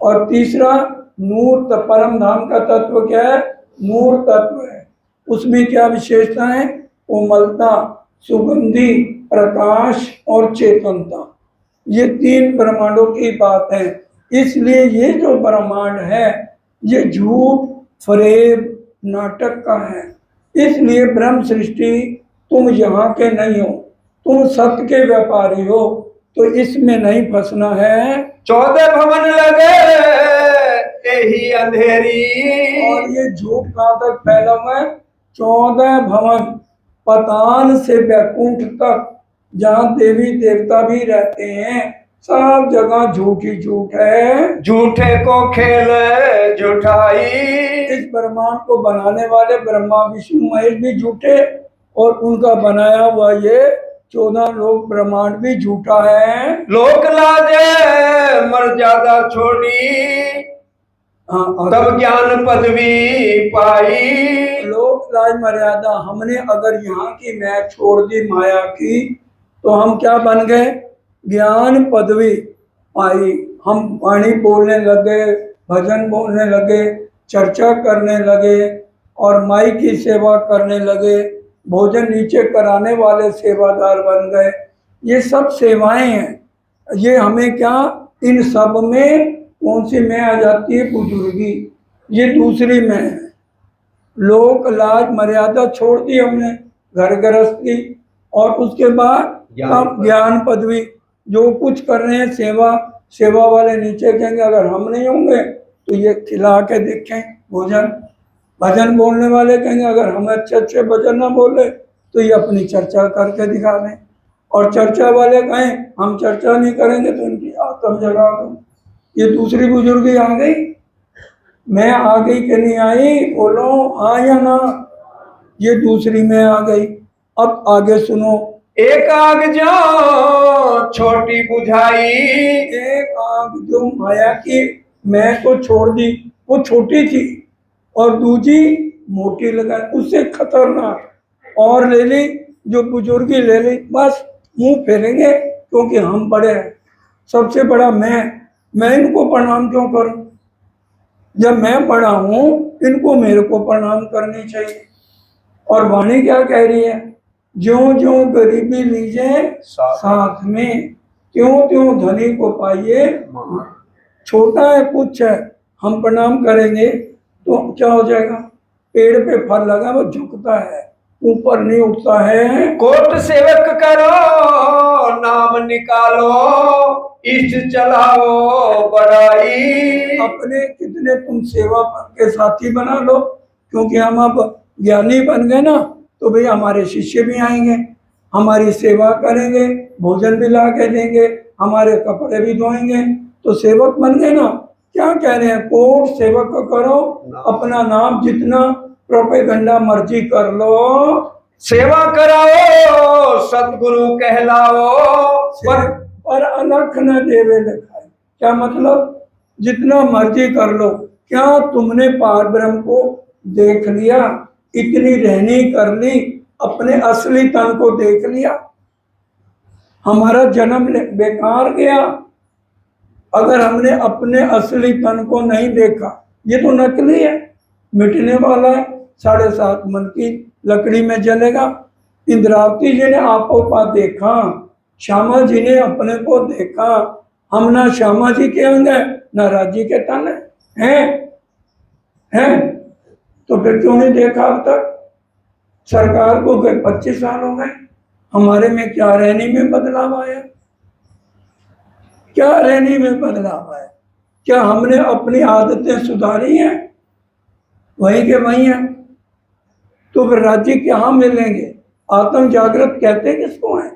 और तीसरा मूर्त, परम धाम का तत्व क्या है, मूर्त तत्व है। उसमें क्या विशेषता है, कोमलता, सुगंधी, प्रकाश और चेतनता। ये 3 ब्रह्मांडों की बात है। इसलिए ये जो ब्रह्मांड है ये झूठ फरेब नाटक का है। इसलिए ब्रह्म सृष्टि तुम यहाँ के नहीं हो, तुम सत्य के व्यापारी हो, तो इसमें नहीं फंसना है। 14 भवन लगे यही अंधेरी, और ये झूठ कहाँ तक फैला हुआ है, 14 भवन, पतान से बैकुंठ तक, जहाँ देवी देवता भी रहते हैं, सब जगह झूठ ही झूठ है। झूठे को खेल झूठाई। इस ब्रह्मांड को बनाने वाले ब्रह्मा विष्णु महेश भी झूठे, और उनका बनाया हुआ ये 14 लोक ब्रह्मांड भी झूठा है। लोक लाजे मर्यादा छोड़ी, हाँ, तब ज्ञान पदवी पाई। लोक लाज मर्यादा, हमने अगर यहाँ की मैं छोड़ दी माया की, तो हम क्या बन गए? ज्ञान पदवी पाई। हम वाणी बोलने लगे, भजन बोलने लगे, चर्चा करने लगे, और माई की सेवा करने लगे, भोजन नीचे कराने वाले सेवादार बन गए। ये सब सेवाएं हैं। ये हमें क्या, इन सब में कौन सी मैं आ जाती है? बुजुर्गी। ये दूसरी में है। लोक लाज मर्यादा छोड़ दी हमने, घर गृहस्थी, और उसके बाद अब ज्ञान पदवी। जो कुछ कर रहे हैं सेवा, सेवा वाले नीचे कहेंगे अगर हम नहीं होंगे तो ये खिला के देखें भोजन। भजन बोलने वाले कहेंगे अगर हम अच्छे अच्छे भजन ना बोले तो ये अपनी चर्चा करके दिखा दें। और चर्चा वाले कहें हम चर्चा नहीं करेंगे तो इनकी आत्म जगा दो। ये दूसरी बुजुर्गी आ गई। मैं आ गई कि नहीं आई? बोलो हाँ या ना। ये दूसरी में आ गई। अब आगे सुनो। एक आग जो छोटी बुझाई। एक आग जो माया की मैं को छोड़ दी, वो छोटी थी, और दूसरी मोटी लगाई, उससे खतरनाक और ले ली, जो बुजुर्गी ले ली। बस मुंह फेरेंगे क्योंकि हम बड़े हैं। सबसे बड़ा मैं इनको प्रणाम क्यों करूं? जब मैं बड़ा हूं, इनको मेरे को प्रणाम करनी चाहिए। और वाणी क्या कह रही है? ज्यों ज्यों गरीबी लीजिए साथ में, त्यों त्यों धनी को पाइए। छोटा है कुछ है, हम प्रणाम करेंगे तो क्या हो जाएगा? पेड़ पे फल लगा वो झुकता है, ऊपर नहीं उठता है। कोट सेवक करो नाम निकालो, इष्ट चलाओ बड़ाई। अपने कितने तुम सेवा के साथी बना लो, क्योंकि हम अब ज्ञानी बन गए ना, तो भाई हमारे शिष्य भी आएंगे, हमारी सेवा करेंगे, भोजन भी ला के देंगे, हमारे कपड़े भी धोएंगे, तो सेवक बन गए ना। क्या कह रहे हैं? कोट सेवक करो, अपना नाम जितना प्रोपेगंडा मर्जी कर लो, सेवा कराओ सतगुरु कहलाओ। पर अलख न देवे लिखाए। क्या मतलब? जितना मर्जी कर लो। क्या तुमने पार ब्रह्म को देख लिया? इतनी रहनी कर ली, अपने असली तन को देख लिया? हमारा जन्म बेकार गया अगर हमने अपने असली तन को नहीं देखा। ये तो नकली है, मिटने वाला है, 7.5 मन की लकड़ी में जलेगा। इंद्रावती जी ने आपो पा देखा, श्यामा जी ने अपने को देखा। हम ना श्यामा जी के अंग है, ना राजी के तन हैं। तो फिर क्यों नहीं देखा अब तक? सरकार को 25 साल हो गए, हमारे में क्या रहने में बदलाव आया? क्या रहने में बदलाव आया? क्या हमने अपनी आदतें सुधारी हैं? वहीं के वहीं हैं। तो फिर राज्य कहाँ मिलेंगे? आत्म जागृत कहते किसको है?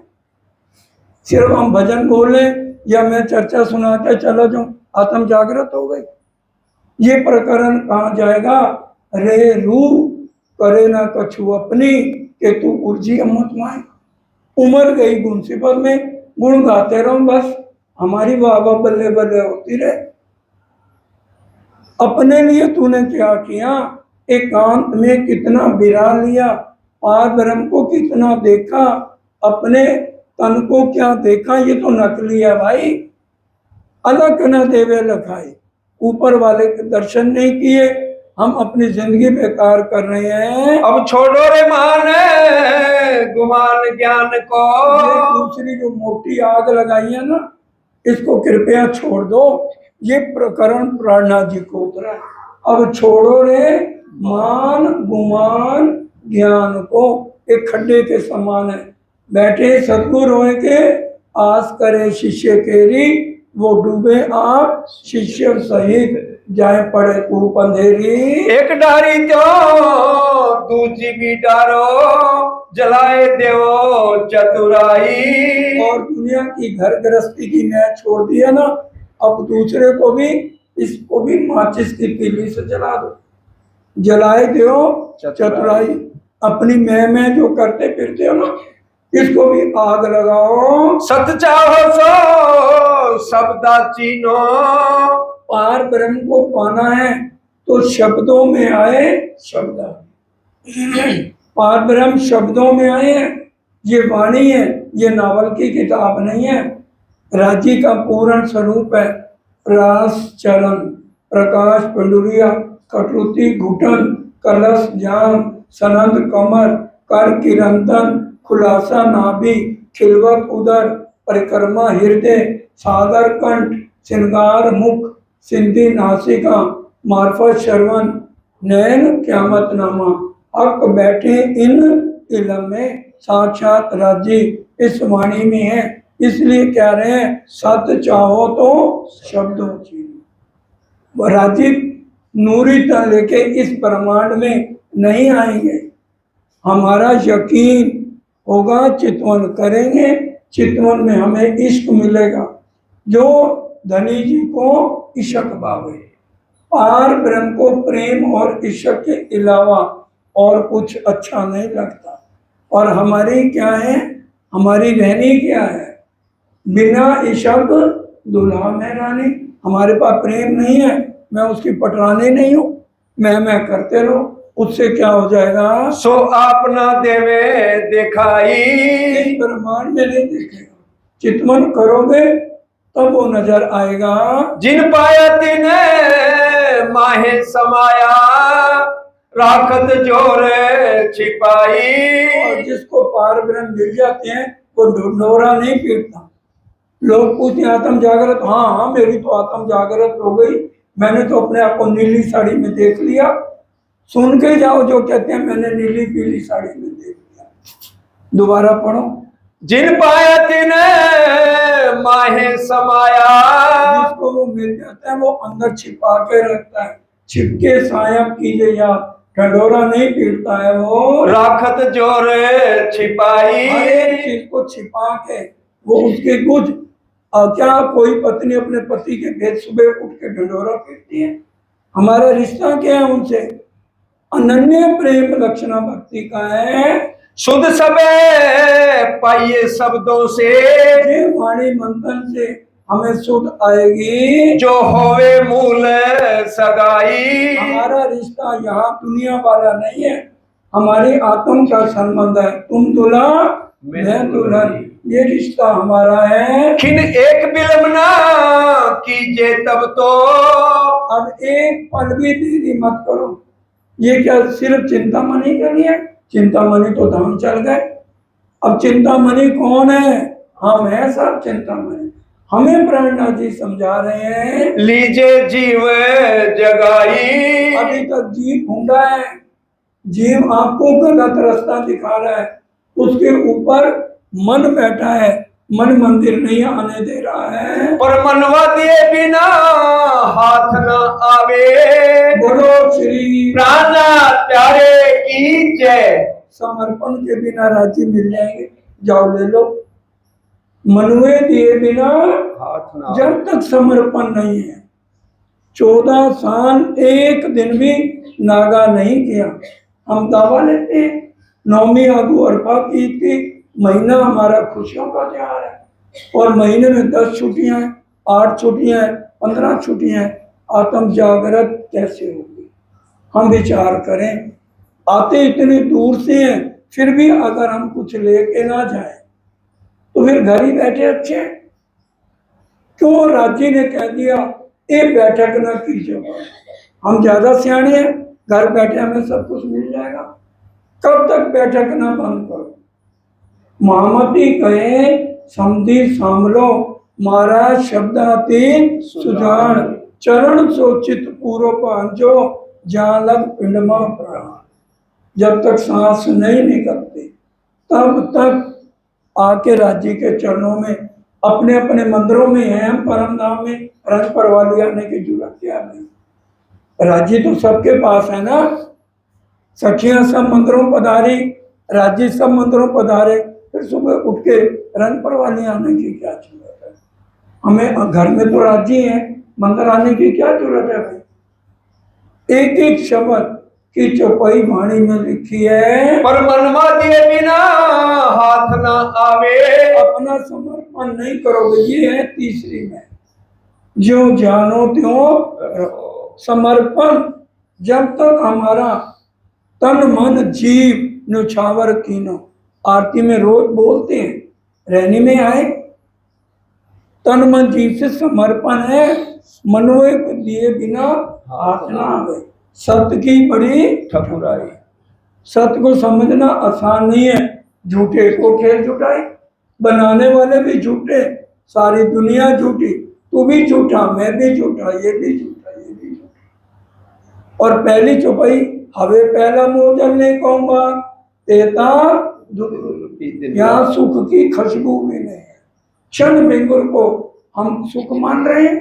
सिर्फ हम भजन बोले या मैं चर्चा सुना के चला जाऊं, आत्म जागृत हो गई? ये प्रकरण कहाँ जाएगा? रे रू करे ना कछु अपनी, के तू उर्जी अमत माए। उम्र गई गुण सिफत में, गुण गाते रहो बस, हमारी वाह बल्ले बल्ले होती रहे। अपने लिए तूने क्या किया? एकांत में कितना बिरा लिया, पार ब्रह्म को कितना देखा, अपने तन को क्या देखा? ये तो नकली है भाई। अलग न देवे लखाई, ऊपर वाले के दर्शन नहीं किए, हम अपनी जिंदगी बेकार कर रहे हैं। अब छोड़ो रे मान गुमान ज्ञान को। दूसरी जो मोटी आग लगाई है ना, इसको कृपया छोड़ दो। ये प्रकरण प्राणनाथ जी को उतरा। अब छोड़ो रे मान गुमान ज्ञान को। एक खड्डे के समान है, बैठे सतगुरु के आस करे शिष्य केरी, वो डूबे आप शिष्य सहित, जाए पड़े कूप अंधेरी। एक डारी तो दूजी भी डारो, जलाए देवो चतुराई। और दुनिया की घर गृहस्थी की मैच छोड़ दी है ना, अब दूसरे को भी, इसको भी माचिस की तीली से जला दो। जलाए दो चतुराई, अपनी मैं जो करते फिरते हो ना, इसको भी आग लगाओ। सत चाहो सो शब्दा चीनो। पार ब्रह्म को पाना है तो शब्दों में आए शब्द। पार ब्रह्म शब्दों में आए हैं। ये वाणी है, ये नावल की किताब नहीं है। राज्य का पूर्ण स्वरूप है रास चरण, प्रकाश पंडुरिया, कटुति घुटन, कलश जाम, सनंद कमर, कर किरंतन, खुलासा नाभि, खिलवत उदर, परिक्रमा हृदय, सागर कंठ, श्रृंगार मुख, सिंधी नासिका, मार्फत श्रवण, नयन क्यामत नामा। हक बैठे इन इलम में, साक्षात राज्य इस वाणी में है। इसलिए कह रहे हैं सत चाहो तो शब्दों चीनो। राज्य नूरी तन लेके इस ब्रह्मांड में नहीं आएंगे। हमारा यकीन होगा, चितवन करेंगे, चितवन में हमें इश्क मिलेगा। जो धनी जी को इश्क भावे, पार ब्रह्म को प्रेम और इश्क के अलावा और कुछ अच्छा नहीं लगता। और हमारी क्या है, हमारी रहनी क्या है, बिना इश्क दुल्हा में रानी। हमारे पास प्रेम नहीं है, मैं उसकी पटरानी नहीं हूँ। मैं करते रहो, उससे क्या हो जाएगा। सो आप न देवे दिखाई। इस ब्रह्मांड में नहीं देखेगा, चितवन करोगे तब वो नजर आएगा। जिन पाया तिने माहे समाया, राखत जोर छिपाई। और जिसको पार ब्रह्म मिल जाते हैं वो ढोरा नहीं पीटता। लोग पूछते आत्म जागृत, हाँ हाँ मेरी तो आत्म जागृत हो गई, मैंने तो अपने आप को नीली साड़ी में देख लिया। सुन के जाओ जो कहते हैं मैंने नीली पीली साड़ी में देख लिया। दोबारा पढ़ो। जिन पाया तिने माहे समाया। जिसको वो मिल जाता है वो अंदर छिपा के रखता है। छिपके सायब कीजिए याद, ढंडोरा नहीं पीटता है वो। राखत जोर छिपाई। हर एक चीज को छिपा के वो उसके कुछ। क्या कोई पत्नी अपने पति के भेद सुबह उठ के ढंडोरा पीटती है? हमारा रिश्ता क्या है उनसे? अनन्य प्रेम लक्षणा भक्ति का है। शुद्ध सबे पाइए शब्दों से। ये वाणी मंथन से हमें शुद्ध आएगी। जो होवे मूल सगाई। हमारा रिश्ता यहाँ दुनिया वाला नहीं है, हमारी आत्म का संबंध है। तुम दूल्हा मैं दुल्हन, ये रिश्ता हमारा है। खिन एक बिलमना कीजिए तब तो। अब एक पल भी देरी मत करो। ये क्या सिर्फ चिंतामणि के लिए? चिंतामणि तो धाम चल गए। अब चिंतामणि कौन है? हम हैं सब चिंतामणि। हमें प्रेरणा जी समझा रहे हैं, लीजिए जीव जगाई। अभी तक जीव ढूंढा है, जीव आपको गलत रास्ता दिखा रहा है, उसके ऊपर मन बैठा है, मन मंदिर नहीं आने दे रहा है। पर मनवा दिए बिना हाथ न आवे। बोलो श्री प्राणा प्यारे की जय। समर्पण के बिना राजी मिल जाएंगे, जाओ ले लो। मनुए दिए बिना हाथ न जब तक समर्पण नहीं है। 14 साल एक दिन भी नागा नहीं किया। हम दावा लेते हैं नौमी आगू अरफा की ईद की, महीना हमारा खुशियों का त्योहार है और महीने में 10 छुट्टियां हैं, 8 छुट्टियां हैं, 15 छुट्टियां हैं। आत्म जागृत कैसे होगी? हम विचार करें। आते इतने दूर से हैं, फिर भी अगर हम कुछ लेके ना जाएं तो फिर घर ही बैठे अच्छे हैं। क्यों राज्य ने कह दिया एक बैठक न कीजिए? हम ज्यादा सियाणे हैं, घर बैठे हमें सब कुछ मिल जाएगा। कब तक बैठक ना बंद करो? महामती कहे समधी सांभलो, महाराज शब्दातीत सुजान, चरण सोचित पूर्व पांचो, जहां लग पिंडमा प्राण। जब तक सांस नहीं निकलती तब तक आके राज्य के चरणों में, अपने अपने मंदिरों में हैं हम परम धाम में, रंग परवाली आने की जरूरत क्या नहीं। राज्य तो सबके पास है ना। सखियां सब मंदिरों पधारी, राज्य सब मंदिरों पधारे, फिर सुबह उठ के रंग परवानी आने की क्या जरूरत है? हमें घर में तो राज्य है, मंदिर आने की क्या जरूरत है भाई? एक एक शब्द की चौपाई वाणी में लिखी है, पर मनमा दिए बिना हाथ ना आवे। अपना समर्पण नहीं करोगे, ये है तीसरी में, जो जानो त्यों रहो। समर्पण जब तक हमारा तन मन जीव न्यौछावर कीनो, आरती में रोज बोलते हैं, रहने में आए तन मन जीव से समर्पण है, मनोए को दिए बिना हाथ ना आवे। सत्य की बड़ी ठकुराई। सत्य को समझना आसान नहीं है। झूठे को खेल जुटाई, बनाने वाले भी झूठे, सारी दुनिया झूठी, तू भी झूठा, मैं भी झूठा, ये भी झूठा, ये भी झूठा। और पहली चौपाई, हवे पहला मोजल ने कहूंगा तेता यहाँ सुख की खुशबू भी नहीं है। क्षण बिंगुर को हम सुख मान रहे हैं।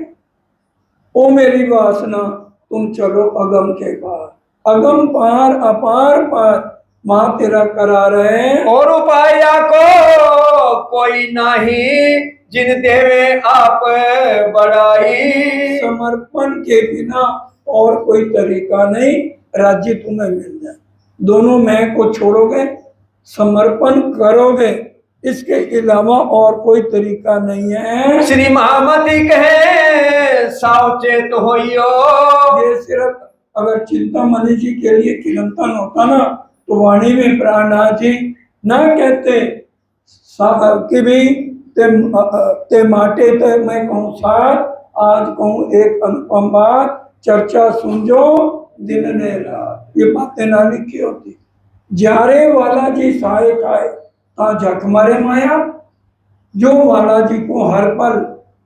ओ मेरी वासना तुम चलो अगम के पार, अगम पार अपार पार माँ तेरा करा रहे। और उपाया को कोई नहीं, जिन देवे आप बढ़ाई। समर्पण के बिना और कोई तरीका नहीं, राज्य तुम्हें मिल जाए। दोनों मैं को छोड़ोगे, समर्पण करोगे, इसके अलावा और कोई तरीका नहीं है। श्री महामती कहे सावचेत होइयो। ये सिर्फ अगर चिंतामणि जी के लिए चिरंतन होता ना, तो वाणी में प्राणनाथ जी ना कहते कि भी ते माटे ते मैं कहूँ साथ, आज कहूँ एक अनुपम बात, चर्चा सुनजो दिन ने रात। ये बातें ना लिखी होती। जारे वाला जी साए खाए ता झक मारे माया, जो वाला जी को हर पल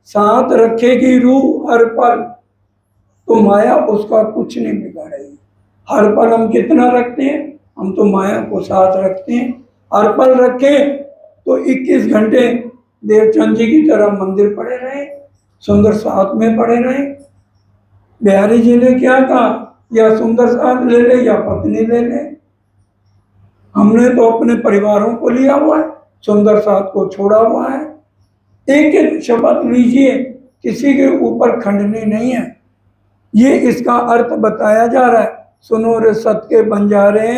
साथ रखेगी रूह हर पल, तो माया उसका कुछ नहीं बिगाड़ेगी। हर पल हम कितना रखते हैं? हम तो माया को साथ रखते हैं। हर पल रखें तो 21 घंटे देवचंद जी की तरह मंदिर पड़े रहे, सुंदर साथ में पड़े रहे। बिहारी जी ने क्या कहा, या सुंदर साथ ले ले या पत्नी ले ले। हमने तो अपने परिवारों को लिया हुआ है, सुंदर साथ को छोड़ा हुआ है। एक एक शब्द लीजिए, किसी के ऊपर खंडनी नहीं है। ये इसका अर्थ बताया जा रहा है। सुनो रे सत के बंजारे,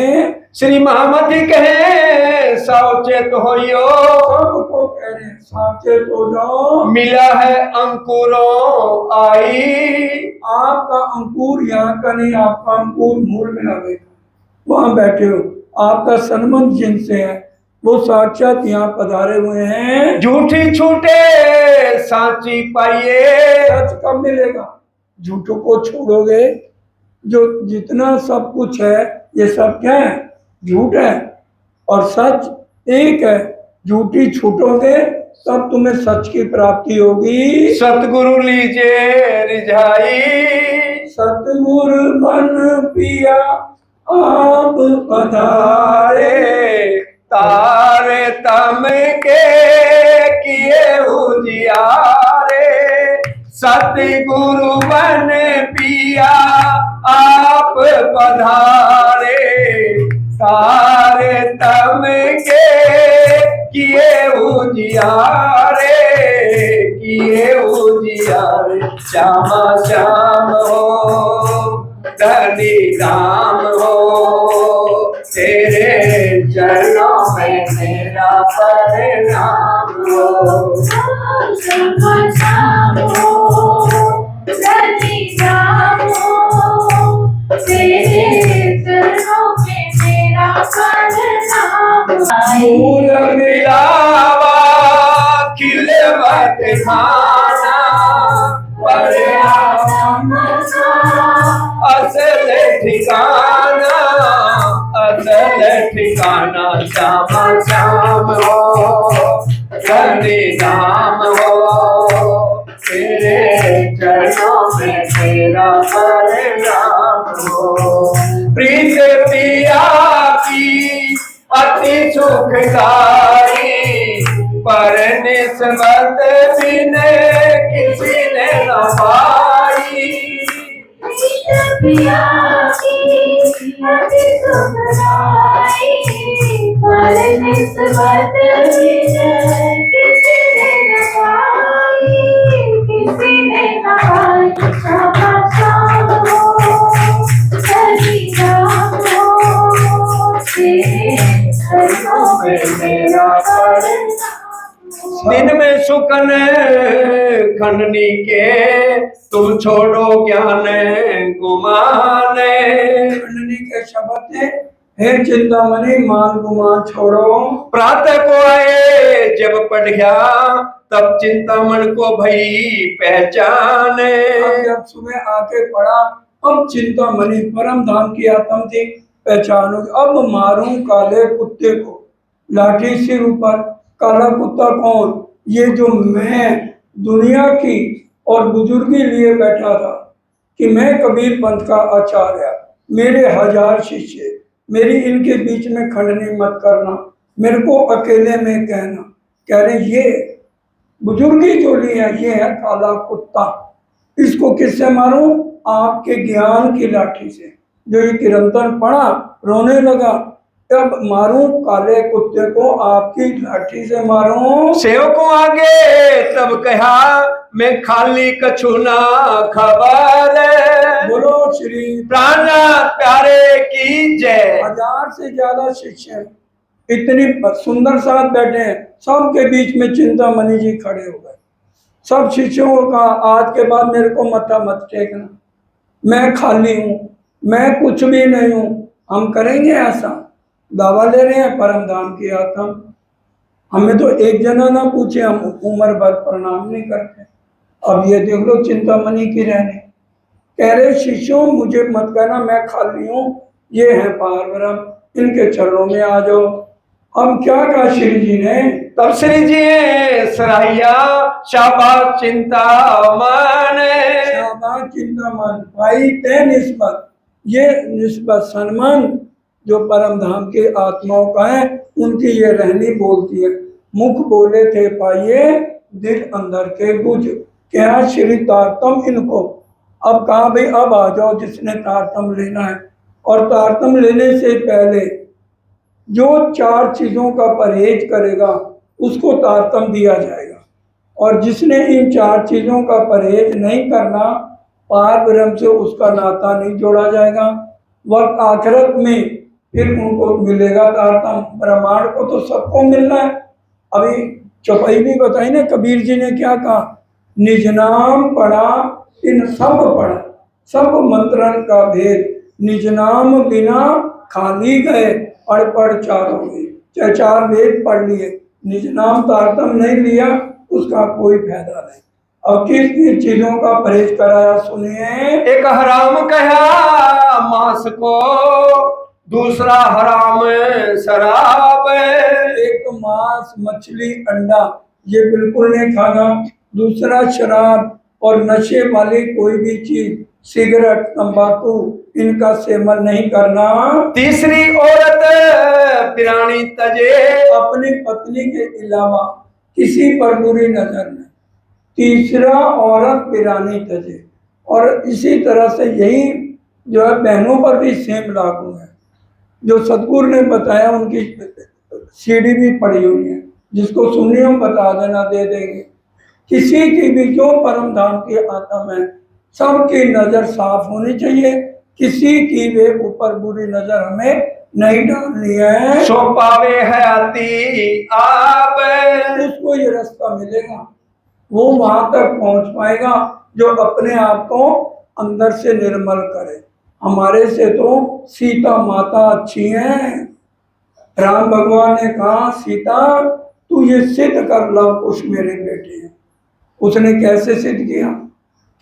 श्री महामती कहे सावचेत होइयो। सबको कह रहे हैं सावचेत हो जाओ। मिला है अंकुरों आई। आपका अंकुर यहाँ का नहीं, आपका अंकुर मूल में लगेगा। वहां बैठे हो, आपका संबंध जिनसे है वो साक्षात यहाँ पधारे हुए हैं। झूठी छूटे सांची पाइए। सच कब मिलेगा? झूठों को छोड़ोगे, जो जितना सब कुछ है ये सब क्या है? झूठ है। और सच एक है। झूठी छूटोगे तब तुम्हें सच की प्राप्ति होगी। सतगुरु लीजिए रिझाई। सतगुरु बन पिया आप पधारे, तारे तम के किए उजियारे। सतगुरु बन पिया आप पधारे, तारे तम के किए उजियारे, किए उजियारे। श्यामा श्याम हो धनी राम हो, तेरे चरणों में मेरा परिणाम हो। श्यामा श्याम हो धनी राम हो, तेरे चरणों में मेरा परिणाम हो। फूल मिलावा खिलवत खाना, असल ठिकाना, असल ठिकाना। श्यामा श्याम हो धनी राम हो, तेरे चरणों में तेरा परिणाम हो। प्रीत पिया की अति सुखदाई, पर निस्बत बिन किसी ने न पाई। पिया की अति सुखदाई, पर पर निस्बत किसी ने न पाई, किसी ने न पाई। शामा शाम हो रवि राम हो, तेरे चरणों में मेरा परनाम हो। दिन में सुकन खंडनी के, तुम छोड़ो ज्ञान गुमाने। खंडनी के शब्द थे, हे चिंतामणि मान गुमान छोड़ो। प्रातः को आए जब पढ़ गया, तब चिंतामण को भई पहचाने। अब जब सुबह आके पढ़ा, अब चिंतामणि परम धाम की आत्म थी, पहचानो। अब मारूं काले कुत्ते को, लाठी सिर ऊपर। काला कुत्ता कौन? ये जो मैं दुनिया की और बुजुर्गी लिए बैठा था कि मैं कबीर पंथ का आचार्य, मेरे 1000 शिष्य, मेरी इनके बीच में खंडनी मत करना, मेरे को अकेले में कहना। कह रहे ये बुजुर्गी जो ली है, ये है काला कुत्ता। इसको किससे मारूं? आपके ज्ञान की लाठी से। जो ये किरंतन पढ़ा, रोने लगा, तब मारूं काले कुत्ते को, आपकी लाठी से मारूं। सेवकों आगे तब कहा, मैं खाली कछु ना खबर। बोलो श्री प्राण प्यारे की जय। 1000 से ज्यादा शिष्य हैं, इतनी सुंदर साथ बैठे हैं, सबके बीच में चिंतामणि जी खड़े हो गए। सब शिष्यों को कहा, आज के बाद मेरे को मत्था मत टेकना, मैं खाली हूँ, मैं कुछ भी नहीं हूँ। हम करेंगे ऐसा? दावा ले रहे हैं परम धाम की आत्मा। हमें तो एक जना ना पूछे, हम उम्र भर प्रणाम नहीं करते। अब ये देख लो चिंतामणि की रहने। कह रहे शिष्यों मुझे मत कहना, मैं खाली हूँ, ये है पार ब्रह्म, इनके चरणों में आ जाओ। हम क्या कहा श्री जी ने? तब श्री जी सराहिया, शाबाश चिंतामण। शाबाश चिंतामण, भाई ते निस्बत, ये निस्बत सम्मान जो परम धाम के आत्माओं का है, उनकी ये रहनी बोलती है। मुख बोले थे पाइये, दिल अंदर के बुझ। क्या श्री तारतम इनको। अब कहा भाई अब आ जाओ जिसने तारतम लेना है। और तारतम लेने से पहले जो 4 चीजों का परहेज करेगा उसको तारतम दिया जाएगा। और जिसने इन 4 चीजों का परहेज नहीं करना, पार ब्रह्म से उसका नाता नहीं जोड़ा जाएगा। वक्त आखिरत में फिर उनको मिलेगा तारतम। ब्रह्मांड को तो सबको मिलना है। अभी चौपाई भी बताई ना, कबीर जी ने क्या कहा? निज नाम पढ़ा इन सब पढ़ा, सब मंत्रन का भेद, निज नाम बिना खाली गए, पढ़ चारों में। चाहे 4 वेद पढ़ लिए, निज नाम तारतम नहीं लिया, उसका कोई फायदा नहीं। अब किस किस चीजों का परहेज कराया सुनिए। एक हराम कहा मांस को, दूसरा हराम शराब। एक तो मांस मछली अंडा ये बिल्कुल नहीं खाना, दूसरा शराब और नशे वाली कोई भी चीज, सिगरेट तंबाकू, इनका सेवन नहीं करना। तीसरी औरत पिरानी तजे, अपनी पत्नी के अलावा किसी पर बुरी नजर नहीं। तीसरा औरत पिरानी तजे। और इसी तरह से यही जो है बहनों पर भी सेम लागू है। जो सतगुरु ने बताया उनकी सीडी भी पड़ी हुई है, जिसको सुननी हम बता देना, दे देंगे। किसी की भी जो परम धाम की आत्मा है, सबकी नजर साफ होनी चाहिए, किसी की वे ऊपर बुरी नजर हमें नहीं डालनी है। सो पावे हयाती आप, उसको ये रास्ता मिलेगा, वो वहां तक पहुंच पाएगा जो अपने आप को अंदर से निर्मल करे। हमारे से तो सीता माता अच्छी हैं। राम भगवान ने कहा सीता तू ये सिद्ध कर लो कुछ मेरे बेटे हैं। उसने कैसे सिद्ध किया?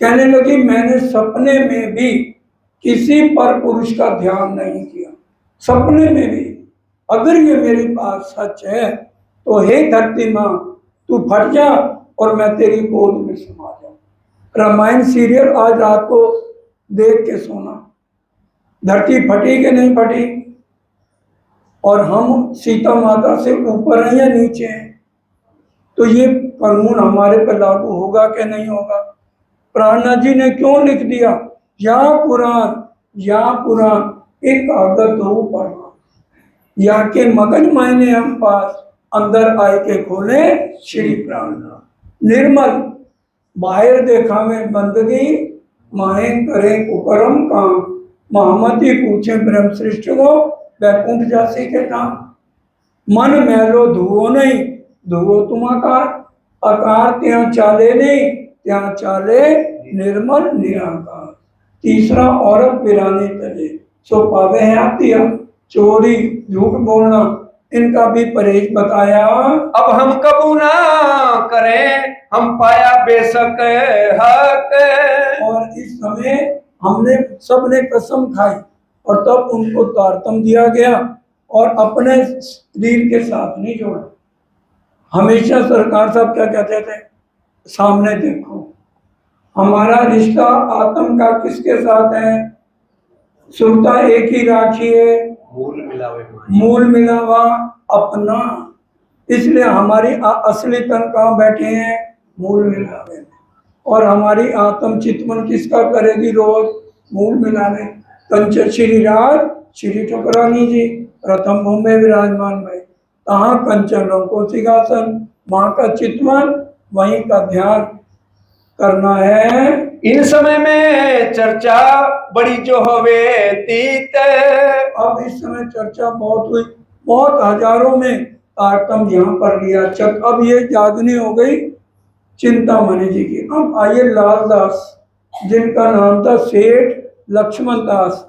कहने लगी मैंने सपने में भी किसी पर पुरुष का ध्यान नहीं किया, सपने में भी। अगर ये मेरी बात सच है तो हे धरती माँ तू फट जा और मैं तेरी गोद में समा जाऊं। रामायण सीरियल आज रात को देख के सोना। धरती फटी कि नहीं फटी? और हम सीता माता से ऊपर हैं या नीचे हैं? तो ये कानून हमारे पर लागू होगा कि नहीं होगा? प्राणनाथ जी ने क्यों लिख दिया या पुराण एक कागज हो पढ़ना। या के मगन मायने हम पास, अंदर आए के खोले श्री प्राणनाथ। निर्मल बाहर देखा में बंदगी, माहे करे उपरम काम, महामती पूछे ब्रह्म सृष्टि को, वैकुंठ जासी के काम। मन मैलो धुओ नहीं, धुओ तुम आकार, आकार त्या चाले नहीं, त्या चाले निर्मल निराकार। तीसरा औरत पिराने तले, सो पावे है हत्या, चोरी झूठ बोलना, इनका भी परहेज बताया। अब हम कबू ना करें, हम पाया बेशक हक। और इस समय हमने सबने कसम खाई और तब उनको तारतम दिया गया और अपने शरीर के साथ नहीं जोड़ा। हमेशा सरकार साहब क्या कहते थे, सामने देखो, हमारा रिश्ता आत्म का किसके साथ है? सुरता एक ही राखी है, मूल मिलावे माही। मूल मिलावा अपना। इसलिए हमारी असली तन कहाँ बैठे हैं? मूल मिलावे में। और हमारी आत्म चितमन किसका करेगी रोज? मूल मिलावे। कंच श्री राज श्री ठकुरानी जी प्रथम भूमि विराजमान में, कहाँ कंचन को सिंहासन, माँ का चितमन वहीं का ध्यान करना है। इन समय में चर्चा बड़ी जो हवे तीत। अब इस समय चर्चा बहुत हुई, बहुत हजारों में तारतम यहाँ पर लिया। अब ये जागनी हो गई चिंतामणि जी की। अब आइए लाल दास, जिनका नाम था सेठ लक्ष्मण दास,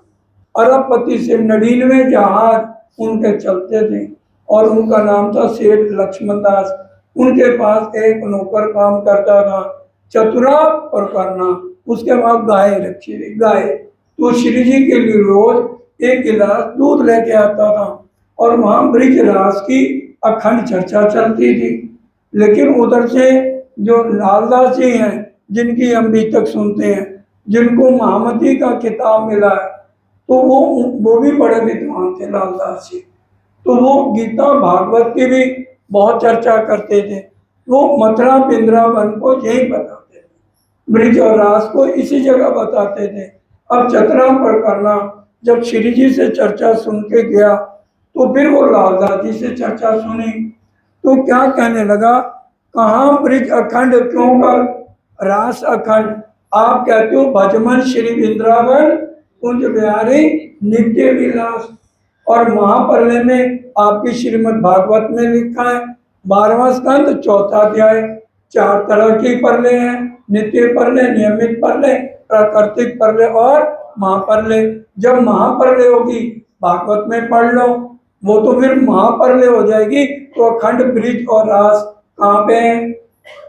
अरबपति से 99 जहाज उनके चलते थे और उनका नाम था सेठ लक्ष्मण दास। उनके पास एक नौकर काम करता था, चतुरा और करना। उसके बाद गाय रखी थी, गाय तो श्री जी के लिए रोज एक गिलास दूध लेके आता था और वहां ब्रिजराज की अखंड चर्चा चलती थी। लेकिन उधर से जो लालदास जी हैं, जिनकी हम अभी तक सुनते हैं, जिनको महामती का खिताब मिला है, तो वो भी बड़े विद्वान थे लालदास जी। तो वो गीता भागवत की भी बहुत चर्चा करते थे। वो मथुरा वृंदावन को यही बताते थे, ब्रिज और रास को इसी जगह बताते थे। अब चतरा पर करना जब श्री जी से चर्चा सुन के गया, तो फिर वो लालदास जी से चर्चा सुनी, तो क्या कहने लगा, कहाँ ब्रिज अखंड, क्यों कर रास अखंड? आप कहते हो भजमन श्री वृंदावन कुंज बिहारी नित्य विलास। और महापर्ले में आपकी श्रीमद् भागवत में लिखा है 12वां स्कंद 4था अध्याय, 4 तरह की परले हैं, नित्य परले, नियमित परले, प्राकृतिक परले और महापर्ले। जब महापर्ले होगी भागवत में पढ़ लो, वो तो फिर महापर्ले हो जाएगी। तो अखंड ब्रिज और रास कहाँ पे है?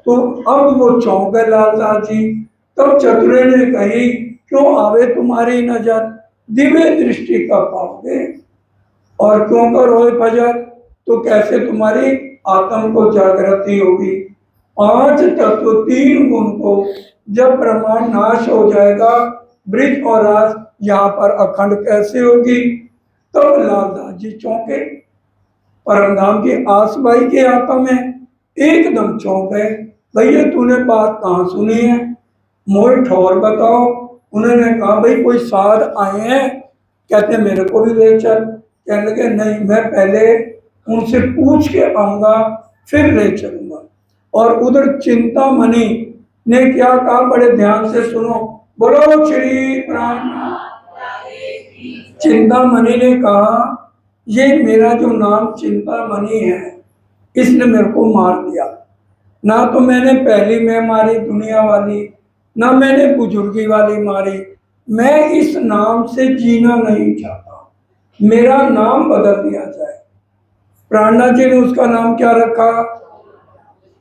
तो अब वो चौंक गए लालदास जी। तब चतुरे ने कही, क्यों आवे तुम्हारी नजर, दिव्य दृष्टि का पाओगे, और क्यों करोगे फजर, तो कैसे तुम्हारी आत्म को जागृति होगी। 5 तत्व 3 गुण को जब ब्रह्मांड नाश हो जाएगा, ब्रिज और रास यहाँ पर अखंड कैसे होगी? तब लालदास जी चौंके, परमधाम की आसबाई के आत्मा में एकदम चौंक गए। भैया तूने बात कहाँ सुनी है, मोर ठौर बताओ। उन्होंने कहा, भाई कोई साध आए हैं, कहते मेरे को भी ले चल। कहने लगे, नहीं, मैं पहले उनसे पूछ के आऊंगा फिर ले चलूंगा। और उधर चिंतामणि ने क्या कहा, बड़े ध्यान से सुनो, बोलो श्री प्राण। चिंतामणि ने कहा, ये मेरा जो नाम चिंतामणि है, इसने मेरे को मार दिया। ना तो मैंने पहली में मारी दुनिया वाली, ना मैंने बुजुर्गी वाली मारी। मैं इस नाम से जीना नहीं चाहता, मेरा नाम बदल दिया जाए। प्राणनाथ जी ने उसका नाम क्या रखा?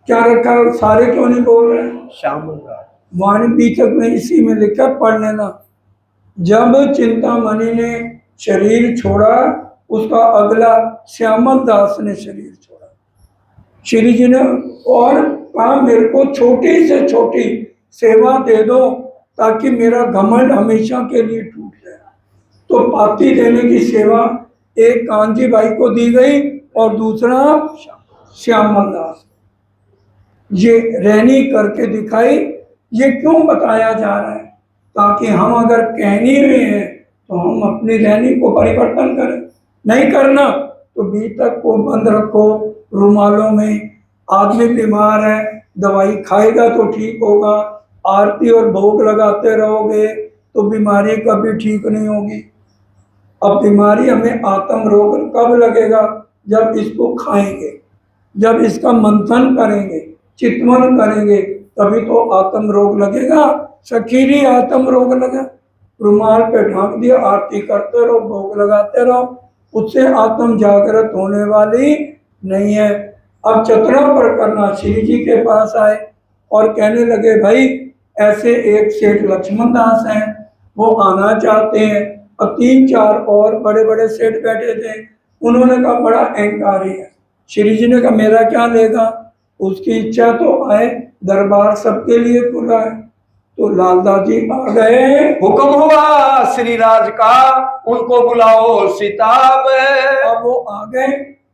क्या रखा? सारे क्यों नहीं बोल रहे? श्यामल वाणी पीठक में इसी में लिखा, पढ़ लेना। जब चिंतामणि ने शरीर छोड़ा, उसका अगला श्यामल दास ने शरीर छोड़ा। श्री जी ने और कहा, मेरे को छोटी से छोटी सेवा दे दो ताकि मेरा घमंड हमेशा के लिए टूट जाए। तो पाती देने की सेवा एक कांजी भाई को दी गई और दूसरा श्यामल दास। ये रहनी करके दिखाई। ये क्यों बताया जा रहा है? ताकि हम अगर कहनी में हैं तो हम अपनी रहनी को परिवर्तन करें। नहीं करना तो बीतक को बंद रखो रुमालों में। आदमी बीमार है, दवाई खाएगा तो ठीक होगा, आरती और भोग लगाते रहोगे तो बीमारी कभी ठीक नहीं होगी। अब बीमारी हमें आत्म रोग कब लगेगा? जब इसको खाएंगे, जब इसका मंथन करेंगे, चितवन करेंगे, तभी तो आत्म रोग लगेगा। सखीरी आत्म रोग लगा, रुमाल पे ढांक दिया, आरती करते रहो, भोग लगाते रहो, उससे आत्म जागृत होने वाली नहीं है। अब चतरा पर करना श्री जी के पास आए और कहने लगे, भाई ऐसे एक सेठ लक्ष्मण दास हैं, वो आना चाहते हैं। और 3-4 और बड़े बड़े सेठ बैठे थे, उन्होंने कहा बड़ा अहंकारी है। श्री जी ने कहा मेरा क्या लेगा, उसकी इच्छा तो आए, दरबार सबके लिए खुला है। तो लालदास जी आ गए, हुक्म हुआ श्री राज का, उनको बुलाओ सिताब। अब वो आ गए,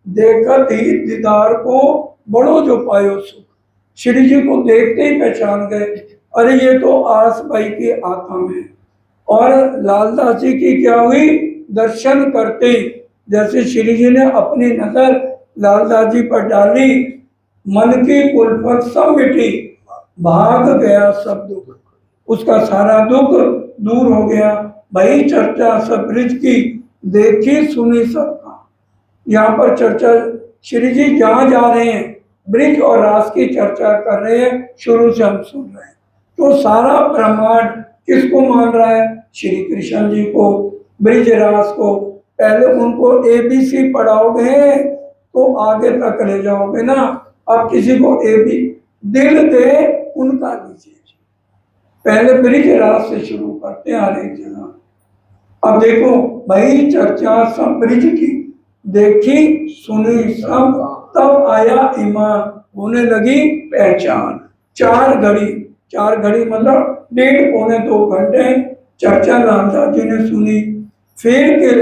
देखत ही दीदार को बड़ो जो पायो सुख। श्री जी को देखते ही पहचान गए, अरे ये तो आस भाई की आत्मा है। और लालदास जी की क्या हुई, दर्शन करते ही जैसे श्री जी ने अपनी नजर लालदास जी पर डाली, मन की उल्फत सब मिटी, भाग गया सब दुख, उसका सारा दुख दूर हो गया। भाई चर्चा सब ब्रिज की, देखी सुनी सबका। यहाँ पर चर्चा श्री जी जहाँ जा रहे हैं, ब्रिज और रास की चर्चा कर रहे हैं, शुरू से हम सुन रहे हैं। तो सारा ब्रह्मांड किसको मान रहा है? श्री कृष्ण जी को, ब्रिज रास को। पहले उनको ABC पढ़ाओगे तो आगे तक ले जाओगे ना। अब किसी को AB दिल दे उनका लीजिए, पहले ब्रिज रास से शुरू करते हैं हर एक जगह। अब देखो भाई चर्चा सब ब्रिज की, देखी सुनी सब, तब आया ईमान, होने लगी पहचान। 4 घड़ी मतलब 1.5-2 घंटे चर्चा लालदास जी ने सुनी। फिर के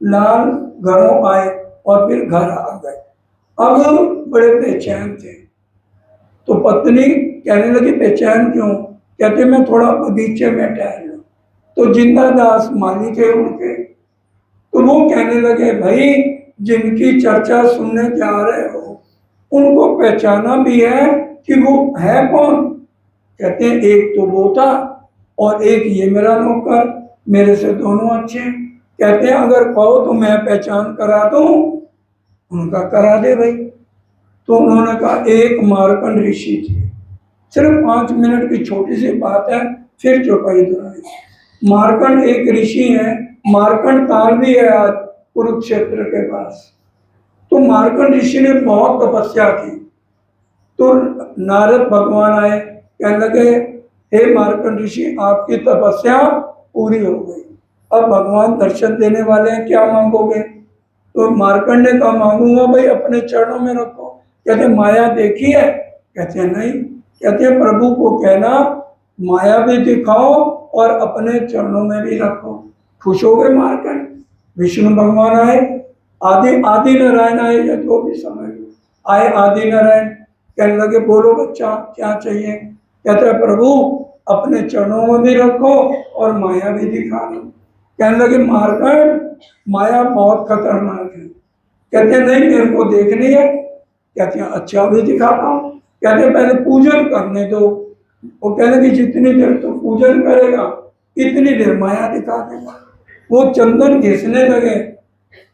लाल घरों आए और फिर घर आ गए। अब बड़े बेचैन थे, तो पत्नी कहने लगी बेचैन क्यों? कहते मैं थोड़ा बगीचे में टहल लूं। तो जिंदा दास माली थे उनके, तो वो कहने लगे भाई जिनकी चर्चा सुनने जा रहे हो उनको पहचाना भी है कि वो है कौन? कहते हैं एक तो वो था और एक ये मेरा नौकर, मेरे से दोनों अच्छे। कहते हैं अगर कहो तो मैं पहचान करा दूं। उनका करा दे भाई। तो उन्होंने कहा एक मार्कंड ऋषि थे, सिर्फ 5 मिनट की छोटी सी बात है, फिर चौपाई दोहराई। मार्कंड एक ऋषि है, मार्कंड ताल भी है आज कुरुक्षेत्र के पास। तो मार्कंड ऋषि ने बहुत तपस्या की। तो नारद भगवान आए, कहने लगे हे मार्कंड ऋषि आपकी तपस्या पूरी हो गई, अब भगवान दर्शन देने वाले हैं, क्या मांगोगे? तो मार्कंड ने कहा मांगूंगा भाई अपने चरणों में रखो। कहते माया देखी है? कहते नहीं। कहते हैं प्रभु को कहना माया भी दिखाओ और अपने चरणों में भी रखो। खुश हो गए मार्कंड। विष्णु भगवान आए, आदि नारायण आए, या जो भी समझ लो, आए आदि नारायण। कहने लगे बोलो बच्चा क्या चाहिए? कहते हैं प्रभु अपने चरणों में भी रखो और माया भी दिखा दो। कहने लगे मार्कंड माया बहुत खतरनाक है। कहते हैं नहीं मेरे को देखनी है। कहते हैं अच्छा भी दिखाता हूँ। कहते हैं पहले पूजन करने दो। वो कहने की जितनी देर तो पूजन करेगा इतनी देर माया दिखा देगा। वो चंदन घिसने लगे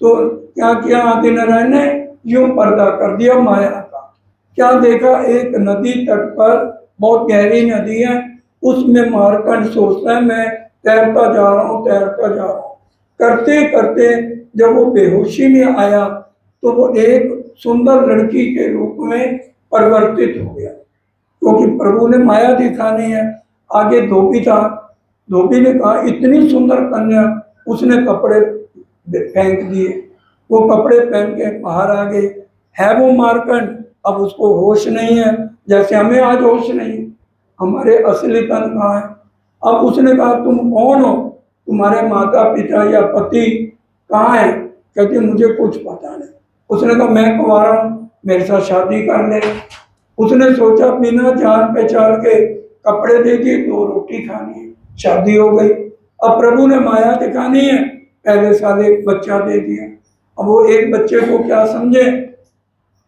तो क्या किया आदि नारायण ने? यूं पर्दा कर दिया माया का। क्या देखा? एक नदी तट पर, बहुत गहरी नदी है, उसमें मार्कंड सोचता है मैं तैरता जा रहा हूँ, तैरता जा रहा हूँ। करते करते जब वो बेहोशी में आया तो वो एक सुंदर लड़की के रूप में परिवर्तित हो गया, क्योंकि प्रभु ने माया दिखानी है। आगे धोबी था, धोबी ने कहा इतनी सुंदर कन्या, उसने कपड़े फेंक दिए। वो कपड़े पहन के बाहर आ गए। है वो मार्कंड, अब उसको होश नहीं है, जैसे हमें आज होश नहीं, हमारे असली तन कहाँ है। अब उसने कहा तुम कौन हो? तुम्हारे माता पिता या पति कहाँ है? कहती मुझे कुछ पता नहीं। उसने कहा मैं कुंवारा हूँ, मेरे साथ शादी कर ले। उसने सोचा बिना जान पहचान के कपड़े दे दिए, 2 रोटी खानी है, शादी हो गई। अब प्रभु ने माया दिखानी है, पहले साल एक बच्चा दे दिया। अब वो एक बच्चे को क्या समझे,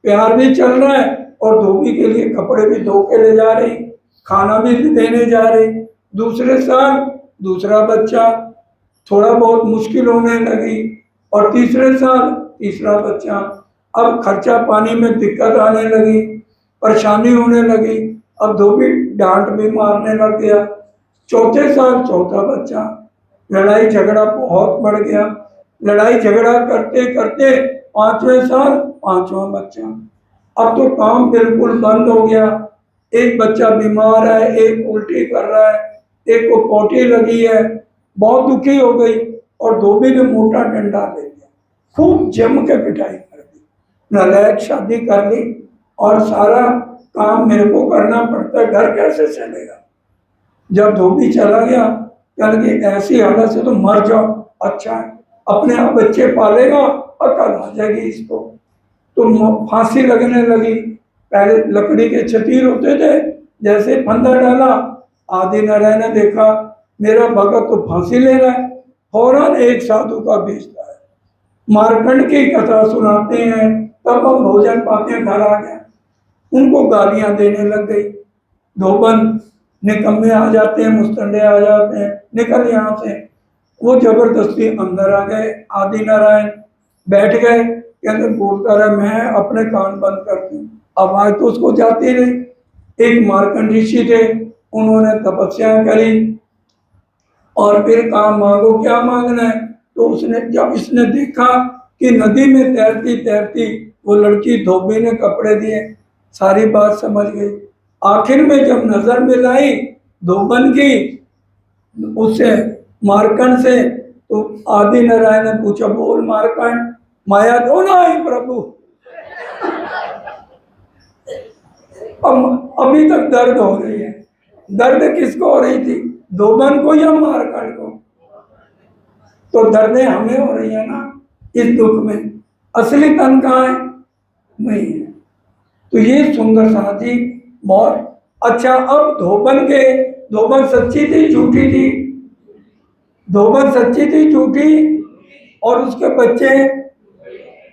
प्यार भी चल रहा है और धोबी के लिए कपड़े भी धो के ले जा रही, खाना भी देने जा रही। दूसरे साल दूसरा बच्चा, थोड़ा बहुत मुश्किल होने लगी, और तीसरे साल तीसरा बच्चा। अब खर्चा पानी में दिक्कत आने लगी, परेशानी होने लगी, अब धोबी डांट भी मारने लग गया। चौथे साल चौथा बच्चा, लड़ाई झगड़ा बहुत बढ़ गया। लड़ाई झगड़ा करते करते पांचवें साल पांचवा बच्चा। अब तो काम बिल्कुल बंद हो गया। एक बच्चा बीमार है, एक उल्टी कर रहा है, एक को पोटी लगी है, बहुत दुखी हो गई, और धोबी ने मोटा डंडा ले लिया, खूब जम के पिटाई कर दी। नालायक, शादी कर ली और सारा काम मेरे को करना पड़ता है, घर कैसे चलेगा। जब धोबी चला गया, कहने लगी ऐसी हालत से तो मर जाओ, अच्छा है, अपने आप बच्चे पालेगा, अकल आ जाएगी इसको। तो फांसी लगने लगी। पहले लकड़ी के छतीर होते थे, जैसे फंदा डाला, आदि नारायण ने देखा मेरा भगत तो फांसी ले रहा है, फौरन एक साधु का भेजता है, मारकंड की कथा सुनाते हैं, तब हम भोजन पाते हैं, घर आ गया। उनको गालियां देने लग गई, धोबन निकम्मे आ जाते हैं, मुस्तंडे आ जाते हैं, निकल यहाँ से। वो जबरदस्ती अंदर आ गए। आदि नारायण बैठ गए, कहते बोलता रहा, मैं अपने कान बंद करती हूँ, आवाज तो उसको जाती रही। एक मार्कंड ऋषि थे, उन्होंने तपस्या करी और फिर कहा मांगो क्या मांगना है। तो उसने, जब इसने देखा कि नदी में तैरती तैरती वो लड़की धोबी ने कपड़े दिए, सारी बात समझ गई। आखिर में जब नजर मिलाई धोबन की उससे, मार्कंड से, तो आदि नारायण ने पूछा, बोल मार्कंड, माया दो ना ही प्रभु। अभी तक दर्द हो रही है। दर्द किसको हो रही थी, धोबन को या मार्कंड को? तो दर्दें हमें हो रही है ना इस दुख में। असली तन कहाँ है? नहीं है। तो ये सुंदर साथी बहुत अच्छा। अब धोबन सच्ची थी झूठी थी? धोबन सच्ची थी झूठी? और उसके बच्चे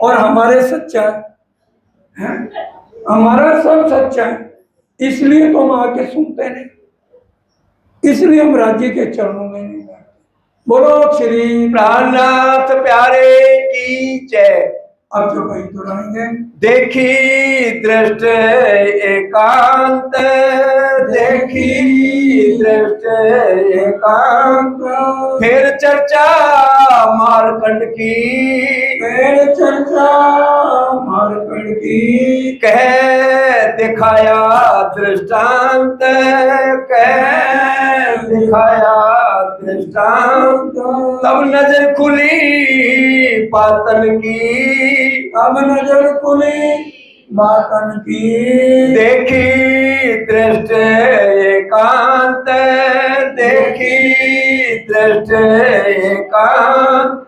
और हमारे सच्चा है, हमारा सब सच्चा है, इसलिए तो हम आके सुनते नहीं, इसलिए हम राज्य के चरणों में नहीं बैठते। बोलो श्री प्राणनाथ प्यारे की जय। अब जो कहीं दोहराएंगे, देखी दृष्ट एकांत, देखी दृष्ट एकांत, फिर चर्चा मार्कंड की, फिर चर्चा मार्कंड की, कह दिखाया दृष्टांत, कह दिखाया दृष्टांत, तब नजर खुली पातन की, अब नजर खुली बातन की, देखी दृष्ट एकांत, देखी दृष्ट एकांत,